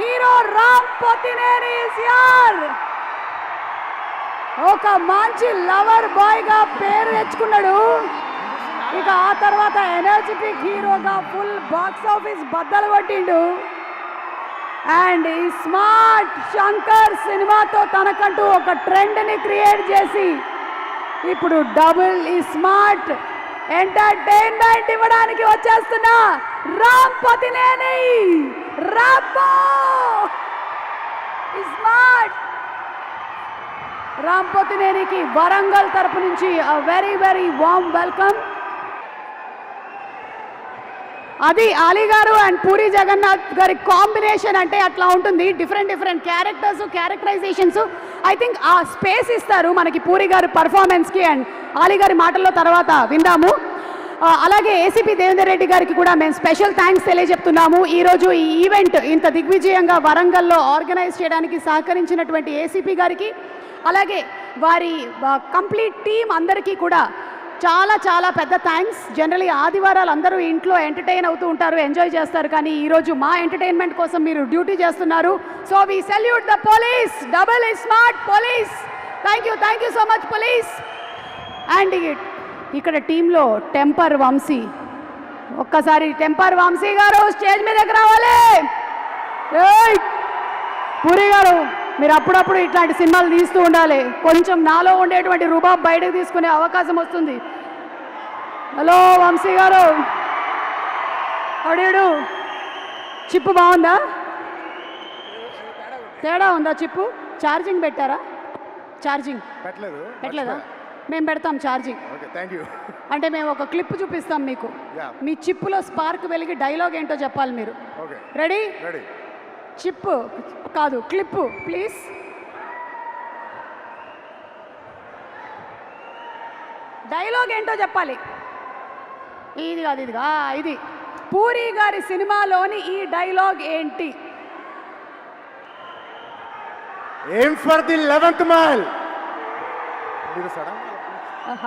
Hero Ram Pothineni is here. ఒక మంచి lover boy గా పేరు తెచ్చుకున్నాడు. ఇక ఆ తర్వాత ఎనర్జెటిక్ హీరోగా ఫుల్ బాక్స్ ఆఫీస్ బద్దలు కొట్టిండు. అండ్ ఈ స్మార్ట్ శంకర్ సినిమాతో తనకంటూ ఒక ట్రెండ్ని క్రియేట్ చేసి ఇప్పుడు డబుల్ ఈ స్మార్ట్ ఎంటర్టైన్మెంట్ ఇవ్వడానికి వచ్చేస్తున్న రామ్ పోతినేని. రాంబో స్మార్ట్ రామ్ పోతినేనికి వరంగల్ తరపు నుంచి వెరీ వెరీ వార్మ్ వెల్కమ్. అది అలీ గారు అండ్ పూరి జగన్నాథ్ గారి కాంబినేషన్ అంటే అట్లా ఉంటుంది. Different different characters, characterisations. I think ఆ స్పేస్ ఇస్తారు మనకి పూరి గారు పర్ఫార్మెన్స్కి. అండ్ అలీ గారి మాటల్లో తర్వాత విందాము. అలాగే ఏసీపీ దేవేందర్ రెడ్డి గారికి కూడా మేము స్పెషల్ థ్యాంక్స్ తెలియజెప్తున్నాము. ఈరోజు ఈ ఈవెంట్ ఇంత దిగ్విజయంగా వరంగల్లో ఆర్గనైజ్ చేయడానికి సహకరించినటువంటి ఏసీపీ గారికి, అలాగే వారి కంప్లీట్ టీం అందరికీ కూడా చాలా చాలా పెద్ద థ్యాంక్స్. జనరలీ ఆదివారాలు అందరూ ఇంట్లో ఎంటర్టైన్ అవుతూ ఉంటారు, ఎంజాయ్ చేస్తారు. కానీ ఈరోజు మా ఎంటర్టైన్మెంట్ కోసం మీరు డ్యూటీ చేస్తున్నారు. So we salute the police, double smart police. Thank you so much police. And ఇక్కడ టీంలో టెంపర్ వంశీ, ఒక్కసారి టెంపర్ వంశీ గారు స్టేజ్ మీదకి రావాలి. పూరి గారు మీరు అప్పుడప్పుడు ఇట్లాంటి సినిమాలు తీస్తూ ఉండాలి. కొంచెం నాలో ఉండేటువంటి రుబాబ్ బయటకు తీసుకునే అవకాశం వస్తుంది. హలో వంశీ గారు, అడియుడు చిప్పు బాగుందా? తేడా ఉందా చిప్పు? ఛార్జింగ్ పెట్టారా? ఛార్జింగ్ పెట్టలేదా? మేము పెడతాం ఛార్జింగ్. అంటే మేము ఒక క్లిప్ చూపిస్తాం మీకు. మీ చిప్పులో స్పార్క్ వెలిగి డైలాగ్ ఏంటో చెప్పాలి మీరు. రెడీ? చిప్పు కాదు, క్లిప్పు ప్లీజ్. డైలాగ్ ఏంటో చెప్పాలి. ఇది కాదు, ఇది పూరి గారి సినిమాలోని ఈ డైలాగ్ ఏంటి? ఏం ఫర్ ది 11th మైల్.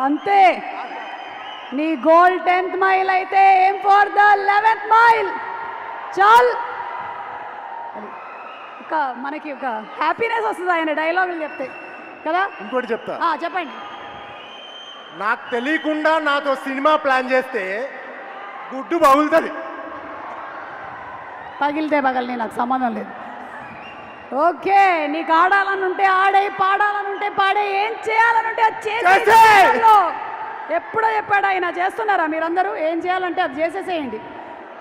అంతే, నీ గోల్ 10th మైల్ అయితే ఏం ఫర్ ద 11th మైల్. చాల్, మనకి ఒక హ్యాపీనెస్ వస్తుంది ఆయన డైలాగులు చెప్తే కదా. ఇంకోటి చెప్తా, చెప్పండి. నాకు తెలియకుండా నాతో సినిమా ప్లాన్ చేస్తే గుడ్డు పగులుతుంది. పగిలితే పగలని నాకు సంబంధం లేదు. ఓకే, నీకు ఆడాలని ఉంటే ఆడే, పాడాలని ఉంటే పాడే, ఏం చేయాలనుంటే అది చేసే. ఎప్పుడో చెప్పాడు ఆయన. చేస్తున్నారా మీరందరూ? ఏం చేయాలంటే అది చేసేసేయండి.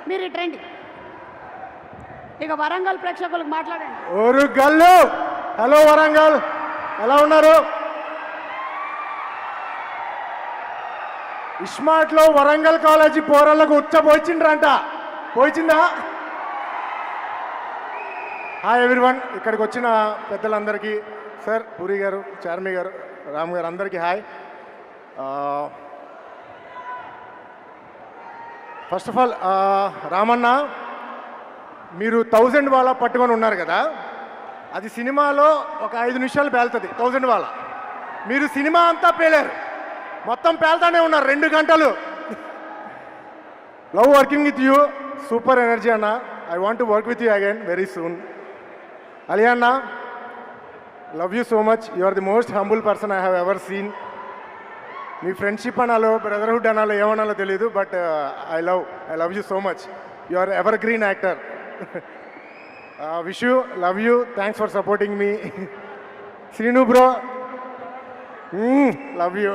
మీరు ఇట్రండి, ఇక వరంగల్ ప్రేక్షకులకు మాట్లాడండి. ఓరు గల్లు, హలో వరంగల్, ఎలా ఉన్నారు? ఇస్మార్ట్లో వరంగల్ కాలేజీ పోరళ్ళకు పోయించిండ్రంట. పోయించిందా? హాయ్ ఎవ్రీవన్, ఇక్కడికి వచ్చిన పెద్దలందరికీ, సార్ పూరి గారు, చార్మి గారు, రామ్ గారు, అందరికీ hi. First of all Ramanna, మీరు 1000 వాళ్ళ పట్టుకొని ఉన్నారు కదా, అది సినిమాలో ఒక 5 నిమిషాలు పేలుతుంది 1000 వాళ్ళ. మీరు సినిమా అంతా పేలారు, మొత్తం పేలుతానే ఉన్నారు 2 గంటలు. Love working with you, super energy అన్న. I want to work with you again very soon. Ali అన్న, love you so much. You are the most humble person I have ever seen. మీ ఫ్రెండ్షిప్ అనాలో, brotherhood అనాలో, ఏమనాలో తెలియదు, but I love you so much. You are evergreen actor. Wish you, love you, thanks for supporting me. Srinu bro, love you.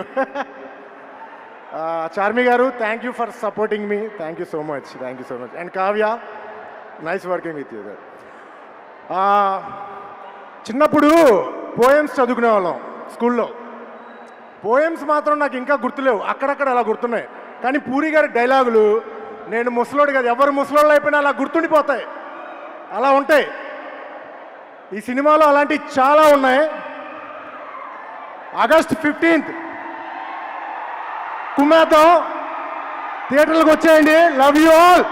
Charmi గారు, thank you for supporting me. Thank you so much. And Kavya, nice working with you. చిన్నప్పుడు poems చదువుకునే వాళ్ళం స్కూల్లో. Poems మాత్రం నాకు ఇంకా గుర్తులేవు, అక్కడక్కడ అలా గుర్తున్నాయి. కానీ పూరి గారి డైలాగులు, నేను ముసలోడు కాదు, ఎవరు ముసలోళ్ళు అయిపోయినా అలా గుర్తుండిపోతాయి, అలా ఉంటాయి. ఈ సినిమాలో అలాంటివి చాలా ఉన్నాయి. ఆగస్ట్ 15th కుమ్మేద్దాం, థియేటర్లకు వచ్చేయండి. Love you all.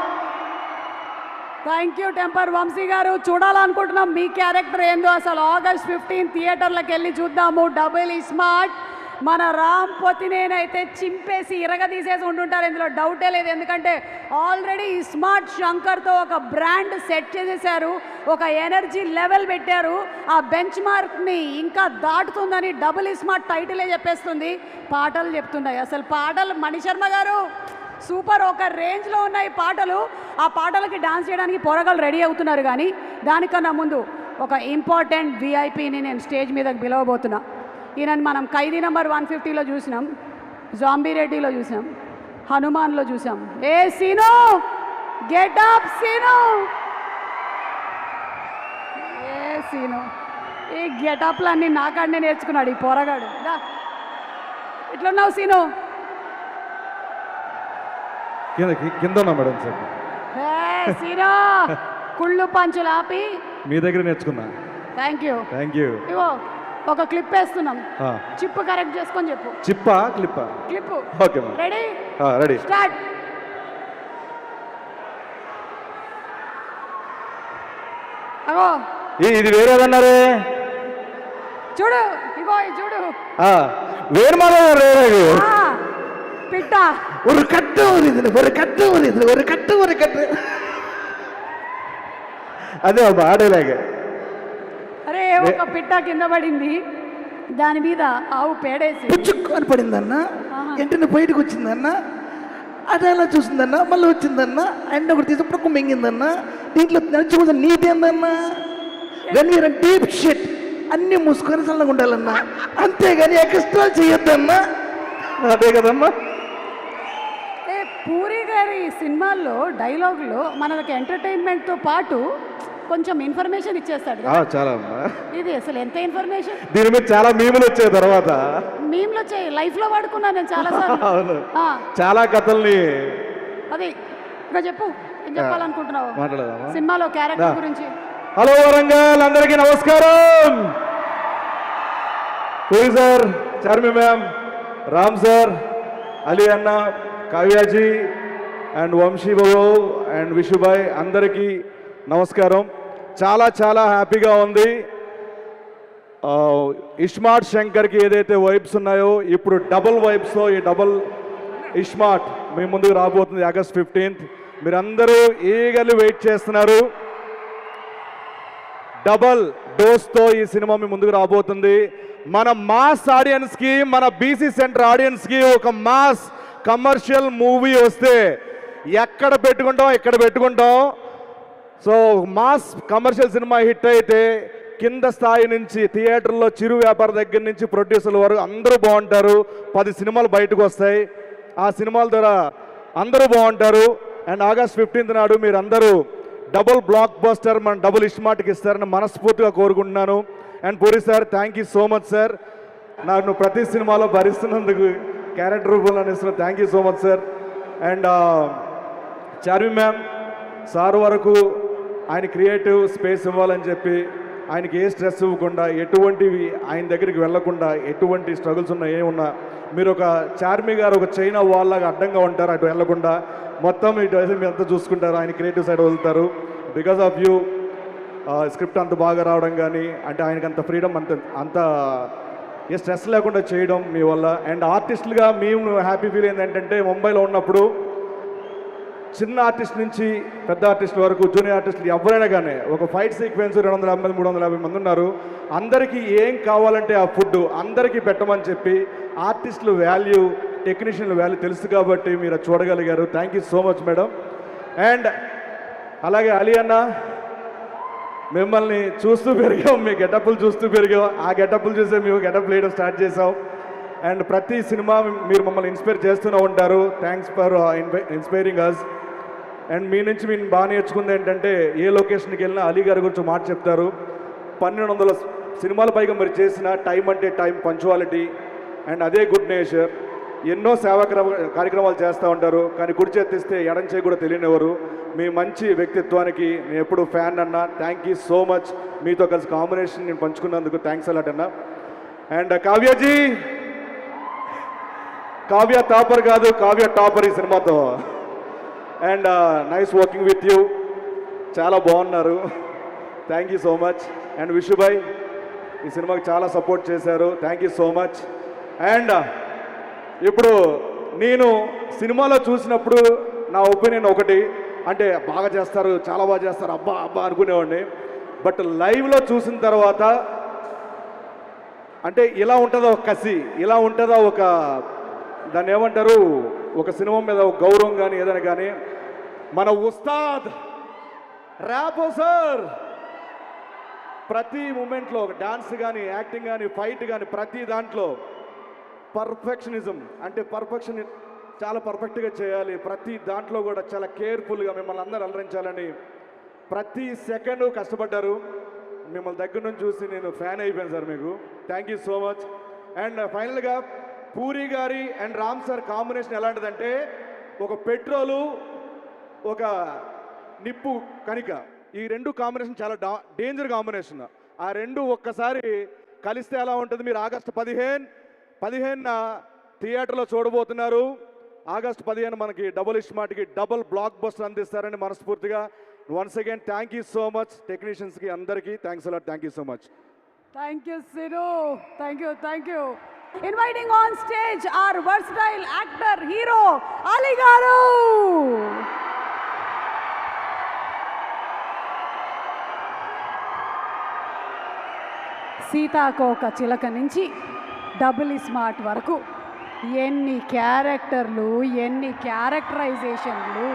Thank you Temper Vamsi గారు. చూడాలనుకుంటున్నాం మీ క్యారెక్టర్ ఏందో అసలు. ఆగస్ట్ 15 థియేటర్లకు వెళ్ళి చూద్దాము. డబుల్ స్మార్ట్ మన రామ్ పొతినేనైతే చింపేసి ఇరగదీసేసి ఉంటుంటారు, ఇందులో డౌటే లేదు. ఎందుకంటే ఆల్రెడీ స్మార్ట్ శంకర్తో ఒక బ్రాండ్ సెట్ చేసేసారు, ఒక ఎనర్జీ లెవెల్ పెట్టారు. ఆ బెంచ్ మార్క్ని ఇంకా దాటుతుందని డబుల్ స్మార్ట్ టైటిలే చెప్పేస్తుంది. పాటలు చెప్తున్నాయి, అసలు పాటలు మణిశర్మ గారు సూపర్, ఒక రేంజ్లో ఉన్నాయి పాటలు. ఆ పాటలకి డాన్స్ చేయడానికి పోరగాళ్ళు రెడీ అవుతున్నారు. కానీ దానికన్నా ముందు ఒక ఇంపార్టెంట్ విఐపిని నేను స్టేజ్ మీదకి పిలవబోతున్నా. ఈయనని మనం ఖైదీ నెంబర్ 150లో చూసినాం, జాంబీ రెడ్డిలో చూసాం, హనుమాన్లో చూసాం. ఏ సీను, గెటప్ సీను, ఏ సీను, ఈ గెటప్లన్నీ నాకాడనే నేర్చుకున్నాడు ఈ పోరగాడు. ఇట్లున్నావు సీను? కింద ఉన్నా మేడం సార్. సీను కుళ్ళు పంచులు ఆపి మీ దగ్గర నేర్చుకున్నా. Thank you. ఇగో ఒక క్లిప్ వేస్తున్నాం, చిప్ కరెక్ట్ చేసుకొని చెప్పు. చిప్పా క్లిప్పా? Clip. Okay madam. Ready? Ready. Start. అగో ఇది వేరేదన్నారే, చూడు, ఇగో చూడు, వేరు మాధవ్ పిట్ట. ஒரு கட்டு ஒரு இதுல ஒரு கட்டு ஒரு இதுல ஒரு கட்டு ஒரு கட்டு, అదే ఆడేలాగా. అరే ఒక పిట్ట కింద పడింది, దాని మీద ఆవు పేడేసి పుచ్చుకొని పడిందన్న, వెంటనే బయటకు వచ్చిందన్న, అది ఎలా చూసిందన్న, మళ్ళీ వచ్చిందన్న, అండ్ ఒకటి తీసినప్పుడు మింగిందన్న. దీంట్లో నడిచి నీతి ఏందన్న, వెన్ యూర్ డీప్ షిట్ అన్ని మూసుకొని చల్లగా ఉండాలన్నా, అంతేగాని ఎక్స్ట్రా చేయొద్దన్నా. అదే కదమ్మా. పూరి గారి సినిమాల్లో డైలాగులు మనకి ఎంటర్టైన్మెంట్తో పాటు కొంచెం ఇన్ఫర్మేషన్ ఇచ్చేస్తాడు. చాలా. ఇది అసలు ఎంత ఇన్ఫర్మేషన్. దీని మీద చాలా మీములు వచ్చాయి, తర్వాత మీములు వచ్చాయి, లైఫ్లో వాడుకున్నాను నేను చాలా సార్లు. చాలా కథల్ని. అది ఇంకా చెప్పు, ఏం చెప్పాలనుకుంటున్నావు మాట్లాడదామా సినిమాలో క్యారెక్టర్ గురించి? హలో వరంగల్, అందరికీ నమస్కారం. Puri sir, Charmi ma'am, Ram sir, Ali అన్న, కావ్యాజీ అండ్ వంశీ బాబు అండ్ విషుబాయ్, అందరికీ నమస్కారం. చాలా చాలా హ్యాపీగా ఉంది. ఇస్మార్ట్ శంకర్కి ఏదైతే వైబ్స్ ఉన్నాయో ఇప్పుడు డబుల్ వైబ్స్తో ఈ డబుల్ ఇస్మార్ట్ మీ ముందుకు రాబోతుంది ఆగస్ట్ 15th. మీరందరూ ఈగర్లీ వెయిట్ చేస్తున్నారు. డబల్ డోస్తో ఈ సినిమా మీ ముందుకు రాబోతుంది. మన మాస్ ఆడియన్స్కి, మన బీసీ సెంటర్ ఆడియన్స్కి ఒక మాస్ కమర్షియల్ మూవీ వస్తే ఎక్కడ పెట్టుకుంటాం. So mass commercial cinema hit అయితే కింద స్థాయి నుంచి థియేటర్లో చిరు వ్యాపార దగ్గర నుంచి ప్రొడ్యూసర్ల వరకు అందరూ బాగుంటారు. 10 సినిమాలు బయటకు వస్తాయి, ఆ సినిమాల ద్వారా అందరూ బాగుంటారు. అండ్ ఆగస్ట్ 15th నాడు మీరు అందరూ డబుల్ బ్లాక్ బస్టర్ మన డబుల్ ఇస్మార్ట్కి ఇస్తారని మనస్ఫూర్తిగా కోరుకుంటున్నాను. And puri sir, thank you so much sir, నాకు ప్రతి సినిమాలో భరిస్తున్నందుకు, క్యారెక్టర్ రూపంలో ఇస్తున్నా. Thank you so much sir. And Charmi ma'am sir వరకు ఆయన క్రియేటివ్ స్పేస్ ఇవ్వాలని చెప్పి, ఆయనకి ఏ స్ట్రెస్ ఇవ్వకుండా, ఎటువంటివి ఆయన దగ్గరికి వెళ్లకుండా, ఎటువంటి స్ట్రగుల్స్ ఉన్నా ఏమున్నా మీరు ఒక చార్మి గారు ఒక చైనా వాల్ లాగా అడ్డంగా ఉంటారు, అటు వెళ్లకుండా మొత్తం ఇటు మీరు అంతా చూసుకుంటారు, ఆయన క్రియేటివ్ సైడ్ వదులుతారు. బికాస్ ఆఫ్ యూ స్క్రిప్ట్ అంత బాగా రావడం కానీ, అంటే ఆయనకి అంత ఫ్రీడమ్, అంత ఏ స్ట్రెస్ లేకుండా చేయడం మీ వల్ల. అండ్ ఆర్టిస్టులుగా మేము హ్యాపీ ఫీల్ ఏంటంటే, ముంబైలో ఉన్నప్పుడు చిన్న ఆర్టిస్ట్ నుంచి పెద్ద ఆర్టిస్ట్ వరకు, జూనియర్ ఆర్టిస్టులు ఎవరైనా కానీ ఒక ఫైట్ సీక్వెన్స్ 250 350 మంది ఉన్నారు. అందరికీ ఏం కావాలంటే ఆ ఫుడ్ అందరికీ పెట్టమని చెప్పి ఆర్టిస్టులు వాల్యూ, టెక్నీషియన్ల వాల్యూ తెలుసు కాబట్టి మీరు చూడగలిగారు. Thank you so much madam. And అలాగే అలీ అన్న, మిమ్మల్ని చూస్తూ పెరిగాం, మీ గెటప్లు చూస్తూ పెరిగాం, ఆ గెటప్లు చూసే మేము గెటప్ వేయడం స్టార్ట్ చేసాం. అండ్ ప్రతి సినిమా మీరు మమ్మల్ని ఇన్స్పైర్ చేస్తూనే ఉంటారు. Thanks for inspiring us. And మీ నుంచి మేము బాగా నేర్చుకుంది ఏంటంటే, ఏ లొకేషన్కి వెళ్ళినా అలీ గారి గురించి మాట చెప్తారు. 1200 సినిమాల పైగా మీరు చేసిన టైం అంటే టైం, పంచువాలిటీ అండ్ అదే గుడ్ నేచర్. ఎన్నో సేవా కార్యక్రమాలు చేస్తూ ఉంటారు, కానీ కుడి చేతిస్తే ఎడం చేయి కూడా తెలియనివ్వరు. మీ మంచి వ్యక్తిత్వానికి నేను ఎప్పుడు ఫ్యాన్ అన్న. Thank you so much. మీతో కలిసి కాంబినేషన్ నేను పంచుకున్నందుకు థ్యాంక్స్ అలాట్ అన్న. అండ్ కావ్యాజీ, కావ్య టాపర్ కాదు, కావ్య టాపర్ ఈ సినిమాతో. And nice working with you, చాలా బాగున్నారు. Thank you so much. And Vishubhai ఈ సినిమాకి చాలా సపోర్ట్ చేశారు. Thank you so much. And ఇప్పుడు నేను సినిమాలో చూసినప్పుడు నా ఒపీనియన్ ఒకటి, అంటే బాగా చేస్తారు, చాలా బాగా చేస్తారు, అబ్బా అబ్బా అనుకునేవాడిని. బట్ లైవ్లో చూసిన తర్వాత అంటే ఇలా ఉంటుందా ఒక కసి, ఇలా ఉంటుందా ఒక దాన్ని ఏమంటారు, ఒక సినిమా మీద ఒక గౌరవం కానీ ఏదైనా కానీ. మన ఉస్తాద్ ర్యాపో సార్ ప్రతి మూమెంట్లో ఒక డాన్స్ కానీ, యాక్టింగ్ కానీ, ఫైట్ కానీ, ప్రతి దాంట్లో పర్ఫెక్షనిజం, అంటే పర్ఫెక్షన్ చాలా పర్ఫెక్ట్గా చేయాలి. ప్రతి దాంట్లో కూడా చాలా కేర్ఫుల్గా మిమ్మల్ని అందరూ అలరించాలని ప్రతి సెకండ్ కష్టపడ్డారు. మిమ్మల్ని దగ్గర నుంచి చూసి నేను ఫ్యాన్ అయిపోయాను సార్, మీకు thank you so much. And ఫైనల్గా పూరి గారి అండ్ రామ్ సార్ కాంబినేషన్ ఎలాంటిదంటే ఒక పెట్రోలు, ఒక నిప్పు కణిక, ఈ రెండు కాంబినేషన్ చాలా డేంజర్ కాంబినేషన్. ఆ రెండు ఒక్కసారి కలిస్తే ఎలా ఉంటుంది, మీరు ఆగస్టు 15 థియేటర్లో చూడబోతున్నారు. ఆగస్టు 15 మనకి డబుల్ ఇస్మార్ట్కి డబుల్ బ్లాక్ బస్టర్ అందిస్తారని మనస్ఫూర్తిగా once again thank you so much. టెక్నీషియన్స్కి అందరికీ thanks a lot, thank you so much. Thank you, Siru. Thank you. Inviting on stage our versatile actor, hero, Ali Garu. సీతాకోక చిలక నుంచి double smart వరకు ఎన్ని క్యారెక్టర్లు, ఎన్ని క్యారెక్టరైజేషన్లు,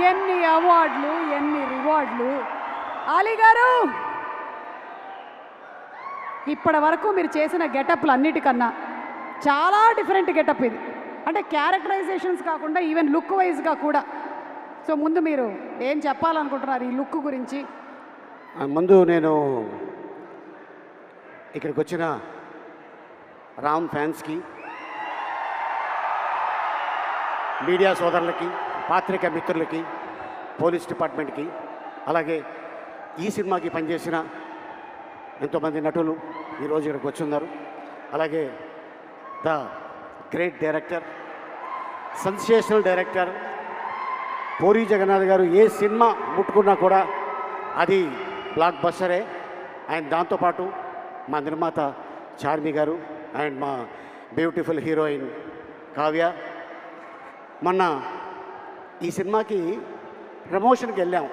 ఎన్ని అవార్డులు, ఎన్ని రివార్డులు. అలీ గారు, ఇప్పటి వరకు మీరు చేసిన గెటప్లు అన్నిటికన్నా చాలా డిఫరెంట్ గెటప్ ఇది. అంటే క్యారెక్టరైజేషన్స్ కాకుండా ఈవెన్ లుక్ వైజ్గా కూడా. సో ముందు మీరు ఏం చెప్పాలనుకుంటున్నారు ఈ లుక్ గురించి? ముందు నేను ఇక్కడికి వచ్చిన రామ్ ఫ్యాన్స్కి, మీడియా సోదరులకి, పాత్రికా మిత్రులకి, పోలీస్ డిపార్ట్మెంట్కి, అలాగే ఈ సినిమాకి పనిచేసిన ఎంతోమంది నటులు ఈరోజు ఇక్కడికి వచ్చున్నారు. అలాగే the great director, sensational director Puri Jagannadh గారు ఏ సినిమా ముట్టుకున్నా కూడా అది బ్లాక్ బస్టరే. అండ్ దాంతోపాటు మా నిర్మాత చార్మి గారు అండ్ మా బ్యూటిఫుల్ హీరోయిన్ కావ్య. మొన్న ఈ సినిమాకి ప్రమోషన్కి వెళ్ళాం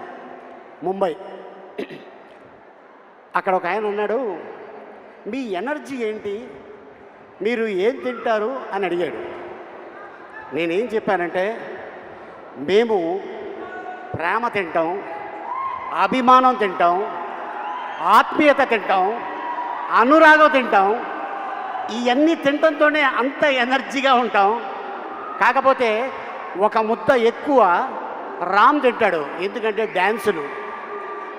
ముంబై. అక్కడ ఒక ఆయన అన్నాడు, మీ ఎనర్జీ ఏంటి, మీరు ఏం తింటారు అని అడిగాడు. నేనేం చెప్పానంటే, మేము ప్రేమ తింటాం, అభిమానం తింటాం, ఆత్మీయత తింటాం, అనురాగం తింటాం. ఇవన్నీ తినడంతోనే అంత ఎనర్జీగా ఉంటాం. కాకపోతే ఒక ముద్ద ఎక్కువ రామ్ తింటాడు, ఎందుకంటే డ్యాన్సులు,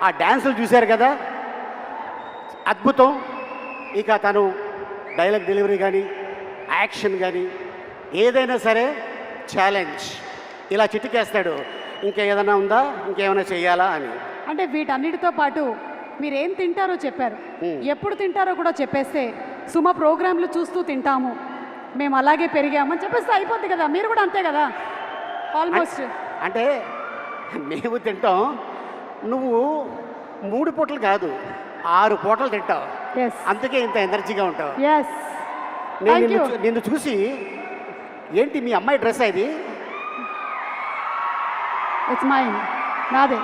ఆ డ్యాన్సులు చూశారు కదా, అద్భుతం. ఇక తను డైలాగ్ డెలివరీ కానీ, యాక్షన్ కానీ ఏదైనా సరే ఛాలెంజ్, ఇలా చిటికేస్తాడు. ఇంకా ఏదైనా ఉందా, ఇంకేమైనా చెయ్యాలా అని. అంటే వీటన్నిటితో పాటు మీరు ఏం తింటారో చెప్పారు, ఎప్పుడు తింటారో కూడా చెప్పేస్తే సుమ ప్రోగ్రాంలు చూస్తూ తింటాము, మేము అలాగే పెరిగామని చెప్పేస్తే అయిపోద్ది కదా. మీరు కూడా అంతే కదా ఆల్మోస్ట్. అంటే మేము తింటాం, నువ్వు 3 పూటలు కాదు 6 పూటలు తింటావు, అందుకే ఇంత ఎనర్జీగా ఉంటావు. నేను నిన్ను చూసి, ఏంటి మీ అమ్మాయి డ్రెస్ ఇది? ఇట్స్ మైన్, నాదే,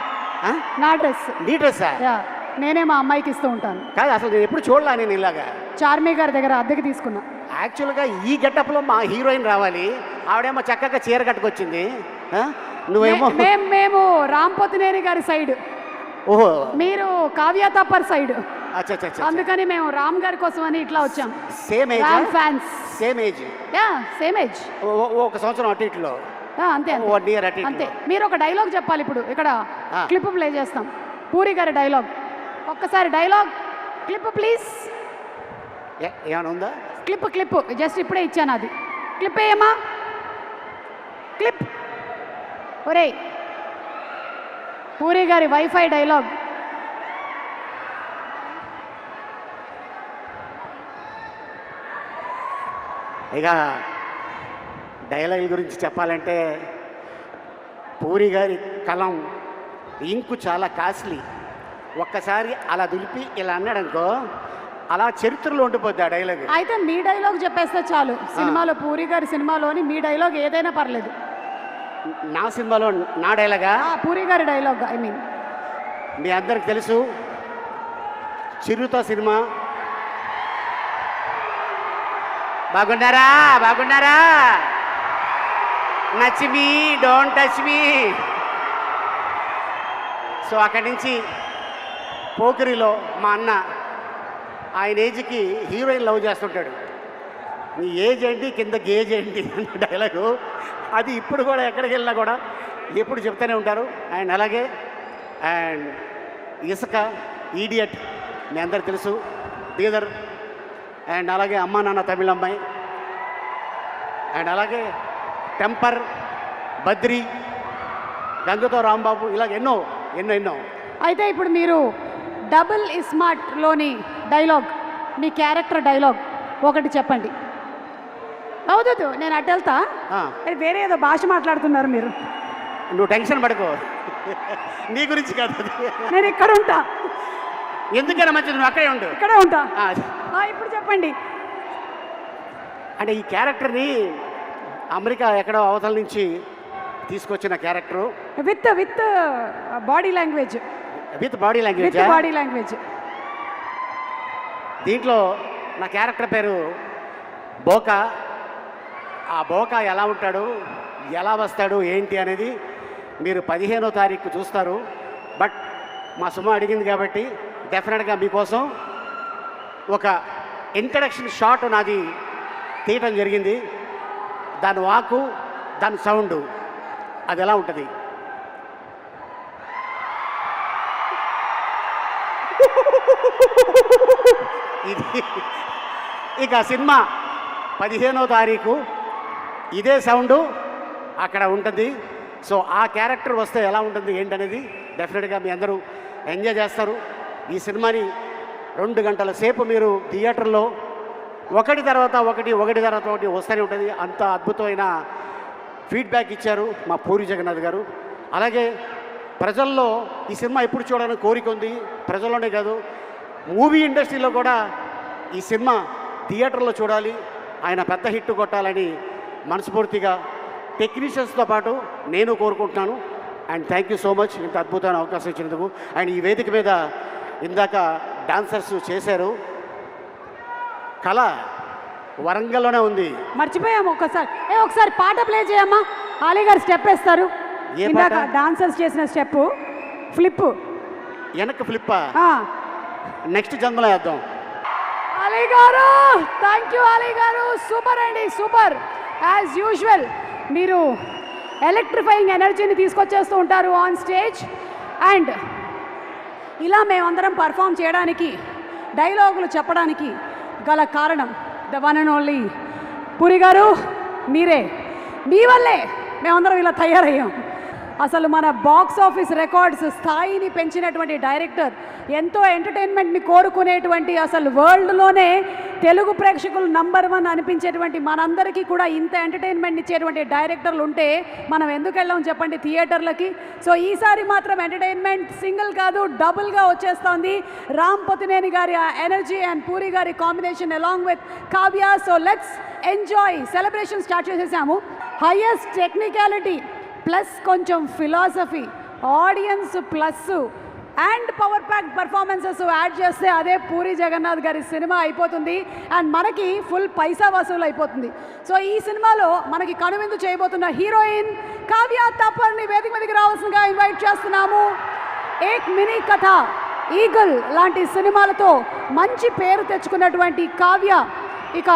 నా డ్రెస్. నీ డ్రెస్సా? నేనే మా అమ్మాయికి ఇస్తూ ఉంటాను. కాదు, అసలు నేను ఎప్పుడు చూడలా నేను ఇలాగా. చార్మి గారి దగ్గర అద్దెకి తీసుకున్నా. యాక్చువల్గా ఈ గెటప్లో మా హీరోయిన్ రావాలి, ఆవిడేమో చక్కగా చీర కట్టుకొచ్చింది, నువ్వేమో మేము రాంపోతినేని గారి సైడ్, ఓహో మీరు కావ్య తప్పర్ సైడ్. అచ్చా, అందుకని మేము రామ్ గారి కోసం అని ఇట్లా వచ్చాం. Same age, fans. Same age, same age, ఒక సంవత్సరం అటు ఇట్లో. అంతే 1 year అటు అంతే. మీరు ఒక డైలాగ్ చెప్పాలి ఇప్పుడు, ఇక్కడ క్లిప్ ప్లే చేస్తాం. పూరి గారి డైలాగ్, ఒక్కసారి డైలాగ్ క్లిప్ ప్లీజ్. ఏమైనా ఉందా? క్లిప్ జస్ట్ ఇప్పుడే ఇచ్చాను, అది క్లిప్ ఏమా, క్లిప్. ఒరే పూరి గారి వైఫై డైలాగ్. ఇక డైలాగుల గురించి చెప్పాలంటే, పూరి గారి కలం ఇంకు చాలా కాస్ట్లీ. ఒక్కసారి అలా దులిపి ఇలా అన్నాడనుకో, అలా చరిత్రలో ఉండిపోద్ది ఆ డైలాగ్. అయితే మీ డైలాగ్ చెప్పేస్తే చాలు. సినిమాలో పూరి గారి సినిమాలోని మీ డైలాగ్ ఏదైనా పర్లేదు. నా సినిమాలో నా డైలాగా? పూరి గారి డైలాగ్ ఐ మీన్. మీ అందరికి తెలుసు చిరుత సినిమా. బాగున్నారా? బాగున్నారా? నచ్ me don't touch me. So అక్కడి నుంచి పోకిరిలో మా అన్న ఆయన ఏజ్కి హీరోయిన్ లవ్ చేస్తుంటాడు. నీ ఏజ్ ఏంటి, కింద గేజ్ ఏంటి అన్న డైలాగు అది ఇప్పుడు కూడా ఎక్కడికి వెళ్ళినా కూడా ఎప్పుడు చెప్తూనే ఉంటారు. అండ్ అలాగే అండ్ ఇసుక, ఈడియట్ మీ అందరికి తెలుసు, బీదర్, అండ్ అలాగే అమ్మా నాన్న తమిళ అమ్మాయి, అండ్ అలాగే టెంపర్, బద్రి, గంగతో రాంబాబు, ఇలాగ ఎన్నో ఎన్నో ఎన్నో. అయితే ఇప్పుడు మీరు డబుల్ ఇస్మార్ట్లోని డైలాగ్, మీ క్యారెక్టర్ డైలాగ్ ఒకటి చెప్పండి. అవుతుంది, నేను అటు వెళ్తా. వేరే ఏదో భాష మాట్లాడుతున్నారు మీరు. నువ్వు టెన్షన్ పడుకో, నీ గురించి కాదు అది. నేను ఇక్కడ ఉంటా. ఎందుకైనా మంచిది, నువ్వు అక్కడే ఉండు. ఇక్కడే ఉంటా. ఇప్పుడు చెప్పండి. అంటే ఈ క్యారెక్టర్ని అమెరికా ఎక్కడో అవతల నుంచి తీసుకొచ్చిన character. With with body language. With body language. With body language. దీంట్లో నా క్యారెక్టర్ పేరు బోకా. ఆ బోకా ఎలా ఉంటాడు, ఎలా వస్తాడు, ఏంటి అనేది మీరు 15వ తారీఖు చూస్తారు. బట్ మా సుమ అడిగింది కాబట్టి డెఫినెట్గా మీకోసం ఒక ఇంట్రడక్షన్ షాట్ నాది తీయటం జరిగింది. దాని వాకు, దాని సౌండ్ అది ఎలా ఉంటుంది. ఇది ఇక సినిమా 15వ తారీఖు ఇదే సౌండు అక్కడ ఉంటుంది. సో ఆ క్యారెక్టర్ వస్తే ఎలా ఉంటుంది ఏంటనేది డెఫినెట్గా మీ అందరూ ఎంజాయ్ చేస్తారు. ఈ సినిమాని 2 గంటల సేపు మీరు థియేటర్లో ఒకటి తర్వాత ఒకటి వస్తూనే ఉంటుంది. అంత అద్భుతమైన ఫీడ్బ్యాక్ ఇచ్చారు మా పూరి జగన్నాథ్ గారు. అలాగే ప్రజల్లో ఈ సినిమా ఎప్పుడు చూడాలని కోరిక ఉంది. ప్రజల్లోనే కాదు, మూవీ ఇండస్ట్రీలో కూడా ఈ సినిమా థియేటర్లో చూడాలి, ఆయన పెద్ద హిట్ కొట్టాలని మనస్ఫూర్తిగా టెక్నీషియన్స్తో పాటు నేను కోరుకుంటున్నాను. And thank you so much ఇంత అద్భుతమైన అవకాశం ఇచ్చినందుకు. అండ్ ఈ వేదిక మీద ఇందాక డాన్సర్స్ చేశారు. కళ వరంగల్లోనే ఉంది. మర్చిపోయాము. ఒకసారి పాట ప్లే చేయమ్మా. ఆలీ గారు స్టెప్ వేస్తారు. ఇందాక డాన్సర్స్ చేసిన స్టెప్ ఫ్లిప్, వెనక్కి ఫ్లిప్పా? నెక్స్ట్ జన్మలో వేద్దాం. ఆలీ గారు, థ్యాంక్ యూ ఆలీ గారు. సూపర్ అండి, సూపర్. యాజ్ యూజువల్ మీరు ఎలక్ట్రిఫైయింగ్ ఎనర్జీని తీసుకొచ్చేస్తూ ఉంటారు ఆన్ స్టేజ్. అండ్ ఇలా మేమందరం పర్ఫామ్ చేయడానికి, డైలాగులు చెప్పడానికి గల కారణం the one and only puri గారు. మీరే, మీ వల్లే మేమందరం ఇలా తయారయ్యాం. అసలు మన బాక్స్ ఆఫీస్ రికార్డ్స్ స్థాయిని పెంచినటువంటి డైరెక్టర్, ఎంతో ఎంటర్టైన్మెంట్ని కోరుకునేటువంటి, అసలు వరల్డ్లోనే తెలుగు ప్రేక్షకులు నంబర్ 1 అనిపించేటువంటి మనందరికీ కూడా ఇంత ఎంటర్టైన్మెంట్ ఇచ్చేటువంటి డైరెక్టర్లు ఉంటే మనం ఎందుకు వెళ్ళాం చెప్పండి థియేటర్లకి. సో ఈసారి మాత్రం ఎంటర్టైన్మెంట్ సింగిల్ కాదు, డబుల్గా వచ్చేస్తోంది. రామ్ పొతినేని గారి ఎనర్జీ అండ్ పూరి గారి combination along with Kavya. So let's enjoy. Celebration start చేసేసాము. హైయెస్ట్ టెక్నికాలిటీ ప్లస్ కొంచెం philosophy, audience plus and power pack performances add చేస్తే అదే పూరి జగన్నాథ్ గారి సినిమా అయిపోతుంది. అండ్ మనకి ఫుల్ పైసా వసూలు అయిపోతుంది. సో ఈ సినిమాలో మనకి కనువిందు చేయబోతున్న హీరోయిన్ కావ్య తాపర్ని వేదిక మీదకి రావాల్సిందిగా ఇన్వైట్ చేస్తున్నాము. ఏక్ మినీ కథ, ఈగల్ లాంటి సినిమాలతో మంచి పేరు తెచ్చుకున్నటువంటి కావ్య ఇక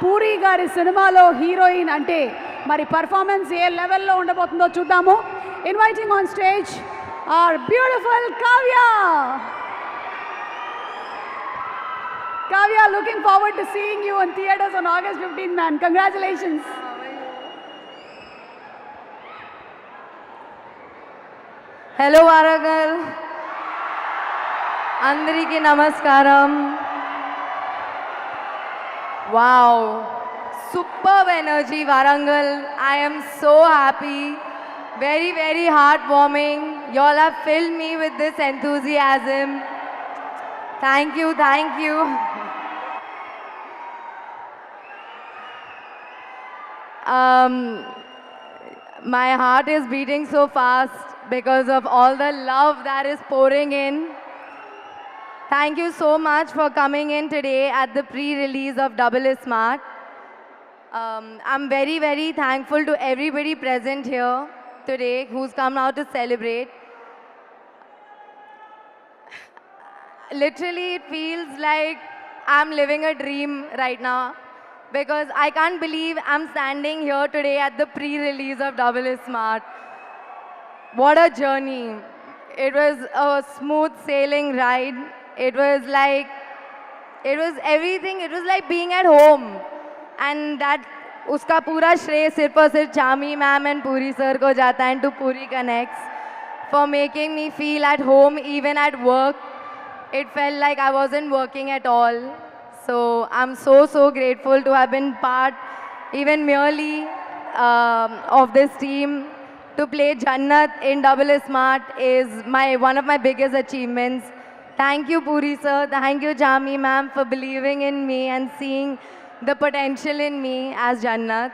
పూరి గారి సినిమాలో హీరోయిన్ అంటే మరి పర్ఫార్మెన్స్ ఏ లెవెల్లో ఉండబోతుందో చూద్దాము. Inviting on stage our beautiful Kavya. Kavya, looking forward to seeing you in theaters on August 15th, man. Congratulations. Hello, Warangal. Andariki namaskaram. Wow, superb energy, Warangal. I am so happy. Very, very heartwarming. You all have filled me with this enthusiasm. Thank you, thank you. My heart is beating so fast because of all the love that is pouring in. Thank you so much for coming in today at the pre-release of Double is Smart. I'm very, very thankful to everybody present here today who's come out to celebrate. Literally, it feels like I'm living a dream right now because I can't believe I'm standing here today at the pre-release of Double is Smart. What a journey. It was a smooth sailing ride. It was everything. It was like being at home. And that uska pura shray sir par sir Chami ma'am and Puri sir ko jata and to Puri Connects for making me feel at home even at work. It felt like I wasn't working at all. So I'm so, so grateful to have been part, even merely, of this team. To play Jannat in Double is Smart is one of my biggest achievements. Thank you, Puri sir. Thank you, Jami ma'am, for believing in me and seeing the potential in me as Jannat.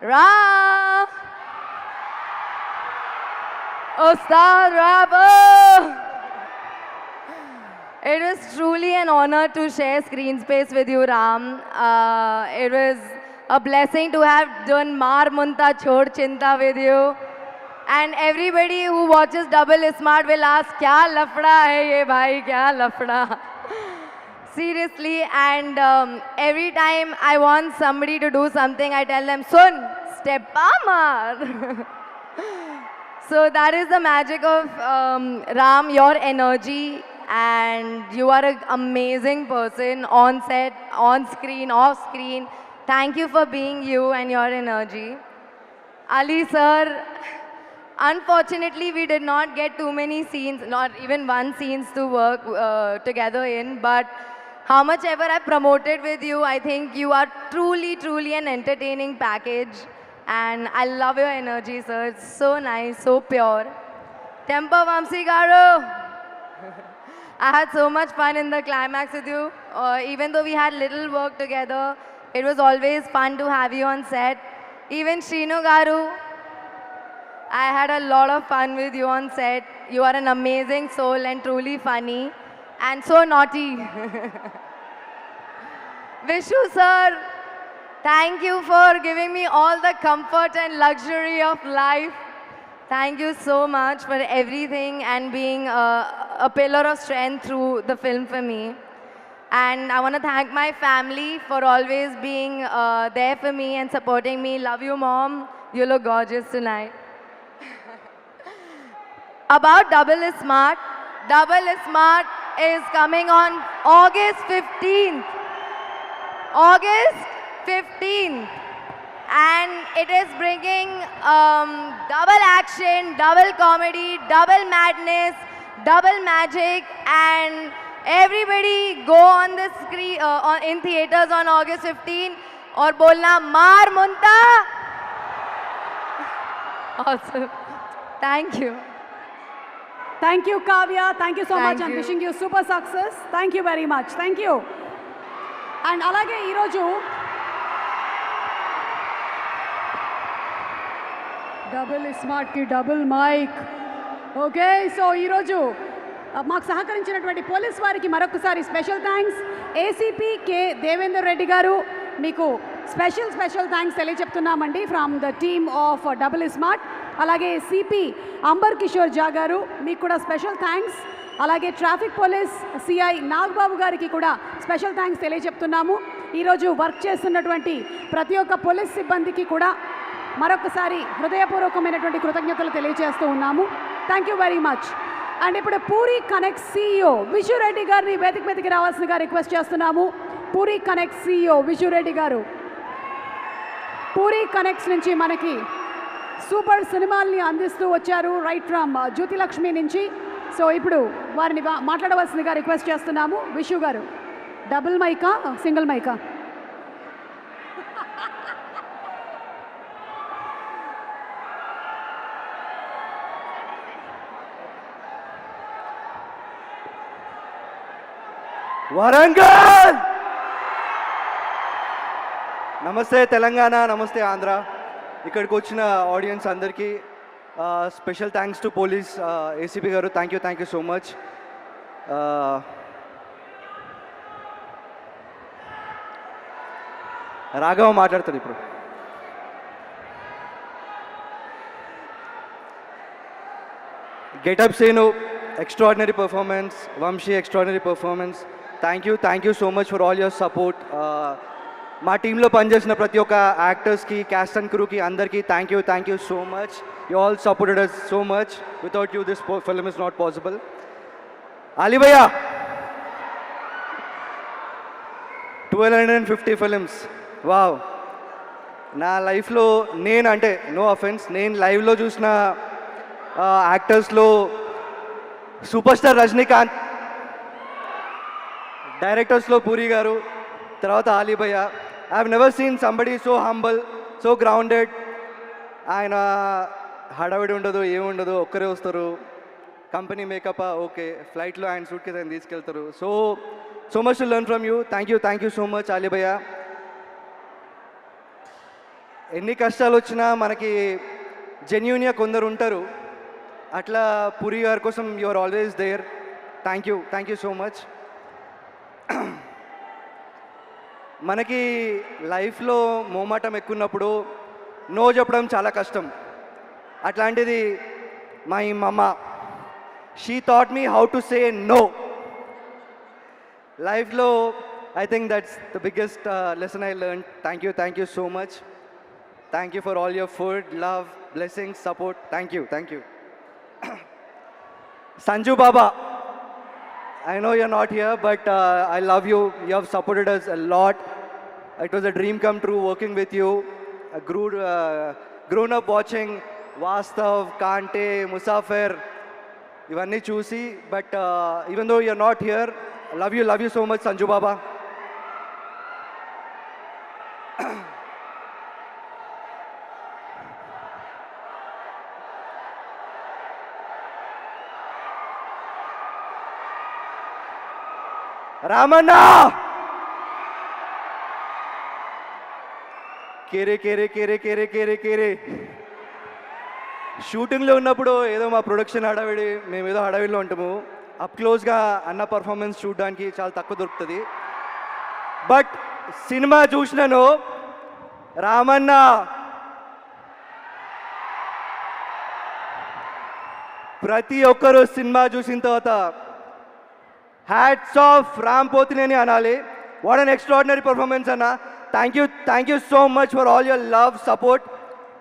Ra! Ustad Rabo! It was truly an honor to share screen space with you, Ram. It was a blessing to have done Mar Munta Chhod Chinta with you. And everybody who watches Double is Smart will ask, kya lafda hai ye bhai, kya lafda? Seriously, and every time I want somebody to do something, I tell them, Sun, step Mar. So that is the magic of Ram, your energy. And you are an amazing person on set, on screen, off screen. Thank you for being you and your energy. Ali sir, unfortunately we did not get too many scenes, not even one scenes to work together in, but how much ever I promoted with you, I think you are truly, truly an entertaining package. And I love your energy, sir. It's so nice, so pure. Tempa Vamsi Garu. I had so much fun in the climax with you. Even though we had little work together, it was always fun to have you on set. Even Shrinu Garu, I had a lot of fun with you on set. You are an amazing soul and truly funny and so naughty. Vishu sir, thank you for giving me all the comfort and luxury of life. Thank you so much for everything and being a pillar of strength through the film for me. And I want to thank my family for always being there for me and supporting me. Love you, Mom. You look gorgeous tonight. About Double is Smart. Double is Smart is coming on August 15th. August 15th. And it is bringing double action, double comedy, double madness, double magic, and everybody go on the screen in theaters on August 15 और बोलना मार मुंता. Awesome. Thank you. Thank you, Kavya. Thank you so Thank much and you. wishing you super success. Thank you very much. Thank you. And అలాగే ఈరోజు double స్మార్ట్కి double mic. Okay, so ఈరోజు మాకు సహకరించినటువంటి police వారికి మరొకసారి special thanks. ACP K Devender Reddy గారు, మీకు స్పెషల్ థ్యాంక్స్ తెలియజెప్తున్నామండి from the team of double smart. అలాగే సిపి అంబర్ కిషోర్ జా గారు, మీకు కూడా స్పెషల్ థ్యాంక్స్. అలాగే ట్రాఫిక్ పోలీస్ సిఐ నాగబాబు గారికి కూడా స్పెషల్ థ్యాంక్స్ తెలియజెప్తున్నాము. ఈరోజు వర్క్ చేస్తున్నటువంటి ప్రతి ఒక్క పోలీస్ సిబ్బందికి కూడా మరొకసారి హృదయపూర్వకమైనటువంటి కృతజ్ఞతలు తెలియజేస్తూ ఉన్నాము. Thank you very much. And ఇప్పుడు పూరి కనెక్ట్ సిఇఓ విజురెడ్డి గారిని వేదిక మీదకి రావాల్సిందిగా రిక్వెస్ట్ చేస్తున్నాము. పూరి కనెక్ట్ సిఇఓ విజురెడ్డి గారు పూరి కనెక్ట్స్ నుంచి మనకి సూపర్ సినిమాల్ని అందిస్తూ వచ్చారు, రైట్ ఫ్రమ్ జ్యోతిలక్ష్మి నుంచి. సో ఇప్పుడు వారిని మాట్లాడవలసిందిగా రిక్వెస్ట్ చేస్తున్నాము. విషు గారు, డబుల్ మైకా సింగిల్ మైకా? వరంగల్, నమస్తే తెలంగాణ, నమస్తే ఆంధ్ర. ఇక్కడికి వచ్చిన ఆడియన్స్ అందరికీ special thanks to police ACP గారు. Thank you so much. Raghava మాట్లాడతాడు ఇప్పుడు. Getup Seenu extraordinary performance, Vamshi extraordinary performance. Thank you so much for all your support. మా టీంలో పనిచేసిన ప్రతి ఒక్క యాక్టర్స్కి, క్యాస్ట్ అండ్ క్రూకి అందరికీ thank you so much. You all supported us so much. Without you this film is not possible. Ali భయ్యా 1250 films, wow. నా లైఫ్లో నేను అంటే నో అఫెన్స్, నేను లైవ్లో చూసిన యాక్టర్స్లో సూపర్ స్టార్ రజనీకాంత్, డైరెక్టర్స్లో పూరి గారు, తర్వాత అలీ భయ్యా. I have never seen somebody so humble, so grounded. ఆయన హడావిడి ఉండదు, ఏముండదు, ఒక్కరే వస్తారు. కంపెనీ మేకప్ ఓకే, ఫ్లైట్లో ఆయన సూట్ కేసు ఆయన తీసుకెళ్తారు. So much to learn from you. Thank you so much Ali భయ్యా. ఎన్ని కష్టాలు వచ్చినా మనకి జెన్యూన్గా కొందరు ఉంటారు. అట్లా పూరి గారి కోసం you are always there. Thank you so much. మనకి లైఫ్లో మోమాటం ఎక్కున్నప్పుడు నో చెప్పడం చాలా కష్టం. అట్లాంటిది my mamma, she thought me how to say no. లైఫ్లో I think that's the biggest lesson I learn. Thank you so much. Thank you for all your food, love, blessings, support. Thank you. Sanju Baba, I know you're not here, but I love you. You have supported us a lot. It was a dream come true working with you. I grown up watching Vastav, Kante, Musafir, ivanni chusi. But even though you're not here, I love you so much, Sanju Baba. Ramanna కేరే షూటింగ్లో ఉన్నప్పుడు ఏదో మా production హడావిడి, మేమేదో హడావిడిలో ఉంటాము. Up క్లోజ్గా అన్న పర్ఫార్మెన్స్ చూడడానికి చాలా తక్కువ దొరుకుతుంది. బట్ సినిమా చూసినాను, రామన్న ప్రతి ఒక్కరు సినిమా చూసిన తర్వాత హ్యాట్స్ ఆఫ్ రామ్ పోతినేని అనాలి. వాట్ అన్ ఎక్స్ట్రాడినరీ పర్ఫార్మెన్స్ అన్న. Thank you so much for all your love, support,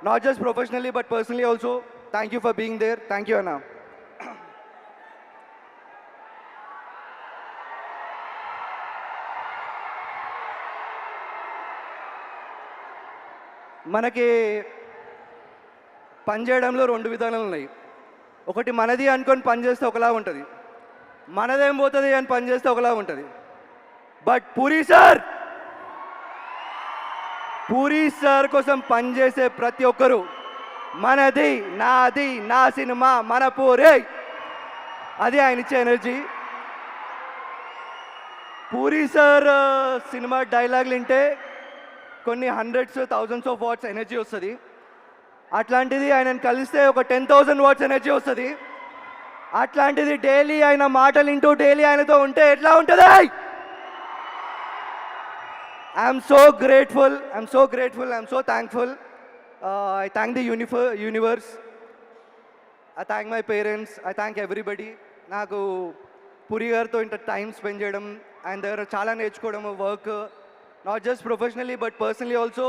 not just professionally but personally also. Thank you for being there. Thank you అన్న. మనకి పనిచేయడంలో రెండు విధానాలు ఉన్నాయి. ఒకటి మనది అనుకొని పనిచేస్తే ఒకలా ఉంటుంది, మనదేం పోతుంది అని పనిచేస్తే ఒకలా ఉంటుంది. బట్ పూరి సార్ కోసం పనిచేసే ప్రతి ఒక్కరు మనది, నాది, నా సినిమా, మన పూరి, అది ఆయన ఇచ్చే ఎనర్జీ. పూరి సార్ సినిమా డైలాగులు వింటే కొన్ని hundreds, thousands of watts energy వస్తుంది. అట్లాంటిది ఆయనను కలిస్తే ఒక 10,000 వాట్స్ ఎనర్జీ వస్తుంది. అట్లాంటిది డైలీ ఆయన మాటలు వింటూ డైలీ ఆయనతో ఉంటే ఎట్లా ఉంటుంది? I'm so grateful, I'm so thankful. I thank the universe, I thank my parents, I thank everybody. నాకు పూరి గారితో ఇంత టైం స్పెండ్ చేయడం, ఆయన దగ్గర చాలా నేర్చుకోవడం, work not just professionally but personally also.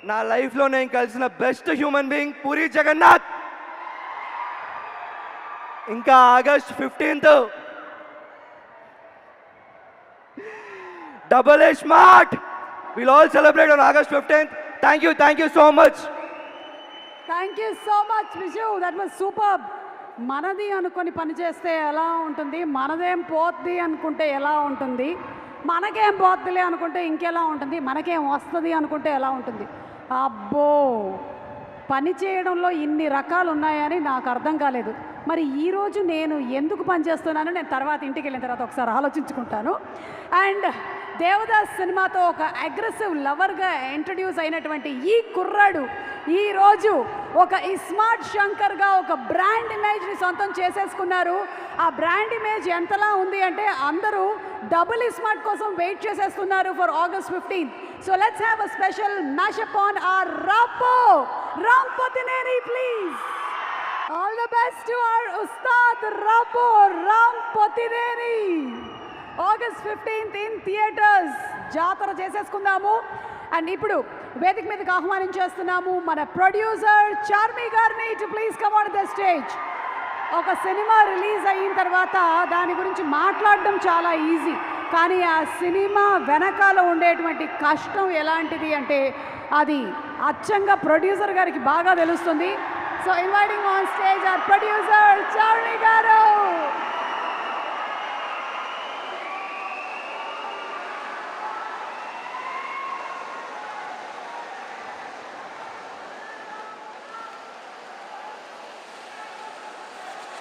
నా లైఫ్లో నేను కలిసిన best human being Puri Jagannadh. ఇంకా August 15th Double A Smart. We'll all celebrate on August 15th. Thank you so much. Thank you so much Viju, that was super. మనది అనుకొని పని చేస్తే ఎలా ఉంటుంది, మనదేం పోద్ది అనుకుంటే ఎలా ఉంటుంది, మనకేం పోద్దిలే అనుకుంటే ఇంకెలా ఉంటుంది, మనకేం వస్తుంది అనుకుంటే ఎలా ఉంటుంది. అబ్బో, పని చేయడంలో ఇన్ని రకాలు ఉన్నాయని నాకు అర్థం కాలేదు. మరి ఈరోజు నేను ఎందుకు పనిచేస్తున్నానో నేను తర్వాత ఇంటికి వెళ్ళిన తర్వాత ఒకసారి ఆలోచించుకుంటాను. అండ్ దేవదాస్ సినిమాతో ఒక అగ్రెసివ్ లవర్గా ఇంట్రడ్యూస్ అయినటువంటి ఈ కుర్రాడు ఈరోజు ఒక ఇస్మార్ట్ శంకర్గా ఒక బ్రాండ్ ఇమేజ్ని సొంతం చేసేసుకున్నారు. ఆ బ్రాండ్ ఇమేజ్ ఎంతలా ఉంది అంటే అందరూ డబుల్ ఇస్మార్ట్ కోసం వెయిట్ చేసేస్తున్నారు for August 15th. So let's have a special mashup on our Ram Potineni, please. All the best to our Ustad Ram Potineni. August 15th in theaters. జాతర చేసేసుకుందాము. అండ్ ఇప్పుడు వేదిక మీదకి ఆహ్వానించేస్తున్నాము మన ప్రొడ్యూసర్ చార్మి గారిని to please come on the stage. ఒక cinema release అయిన తర్వాత దాని గురించి మాట్లాడడం చాలా ఈజీ, కానీ ఆ సినిమా వెనకాల ఉండేటువంటి కష్టం ఎలాంటిది అంటే అది అచ్చంగా ప్రొడ్యూసర్ గారికి బాగా తెలుస్తుంది. So inviting on stage our producer Charmme గారు.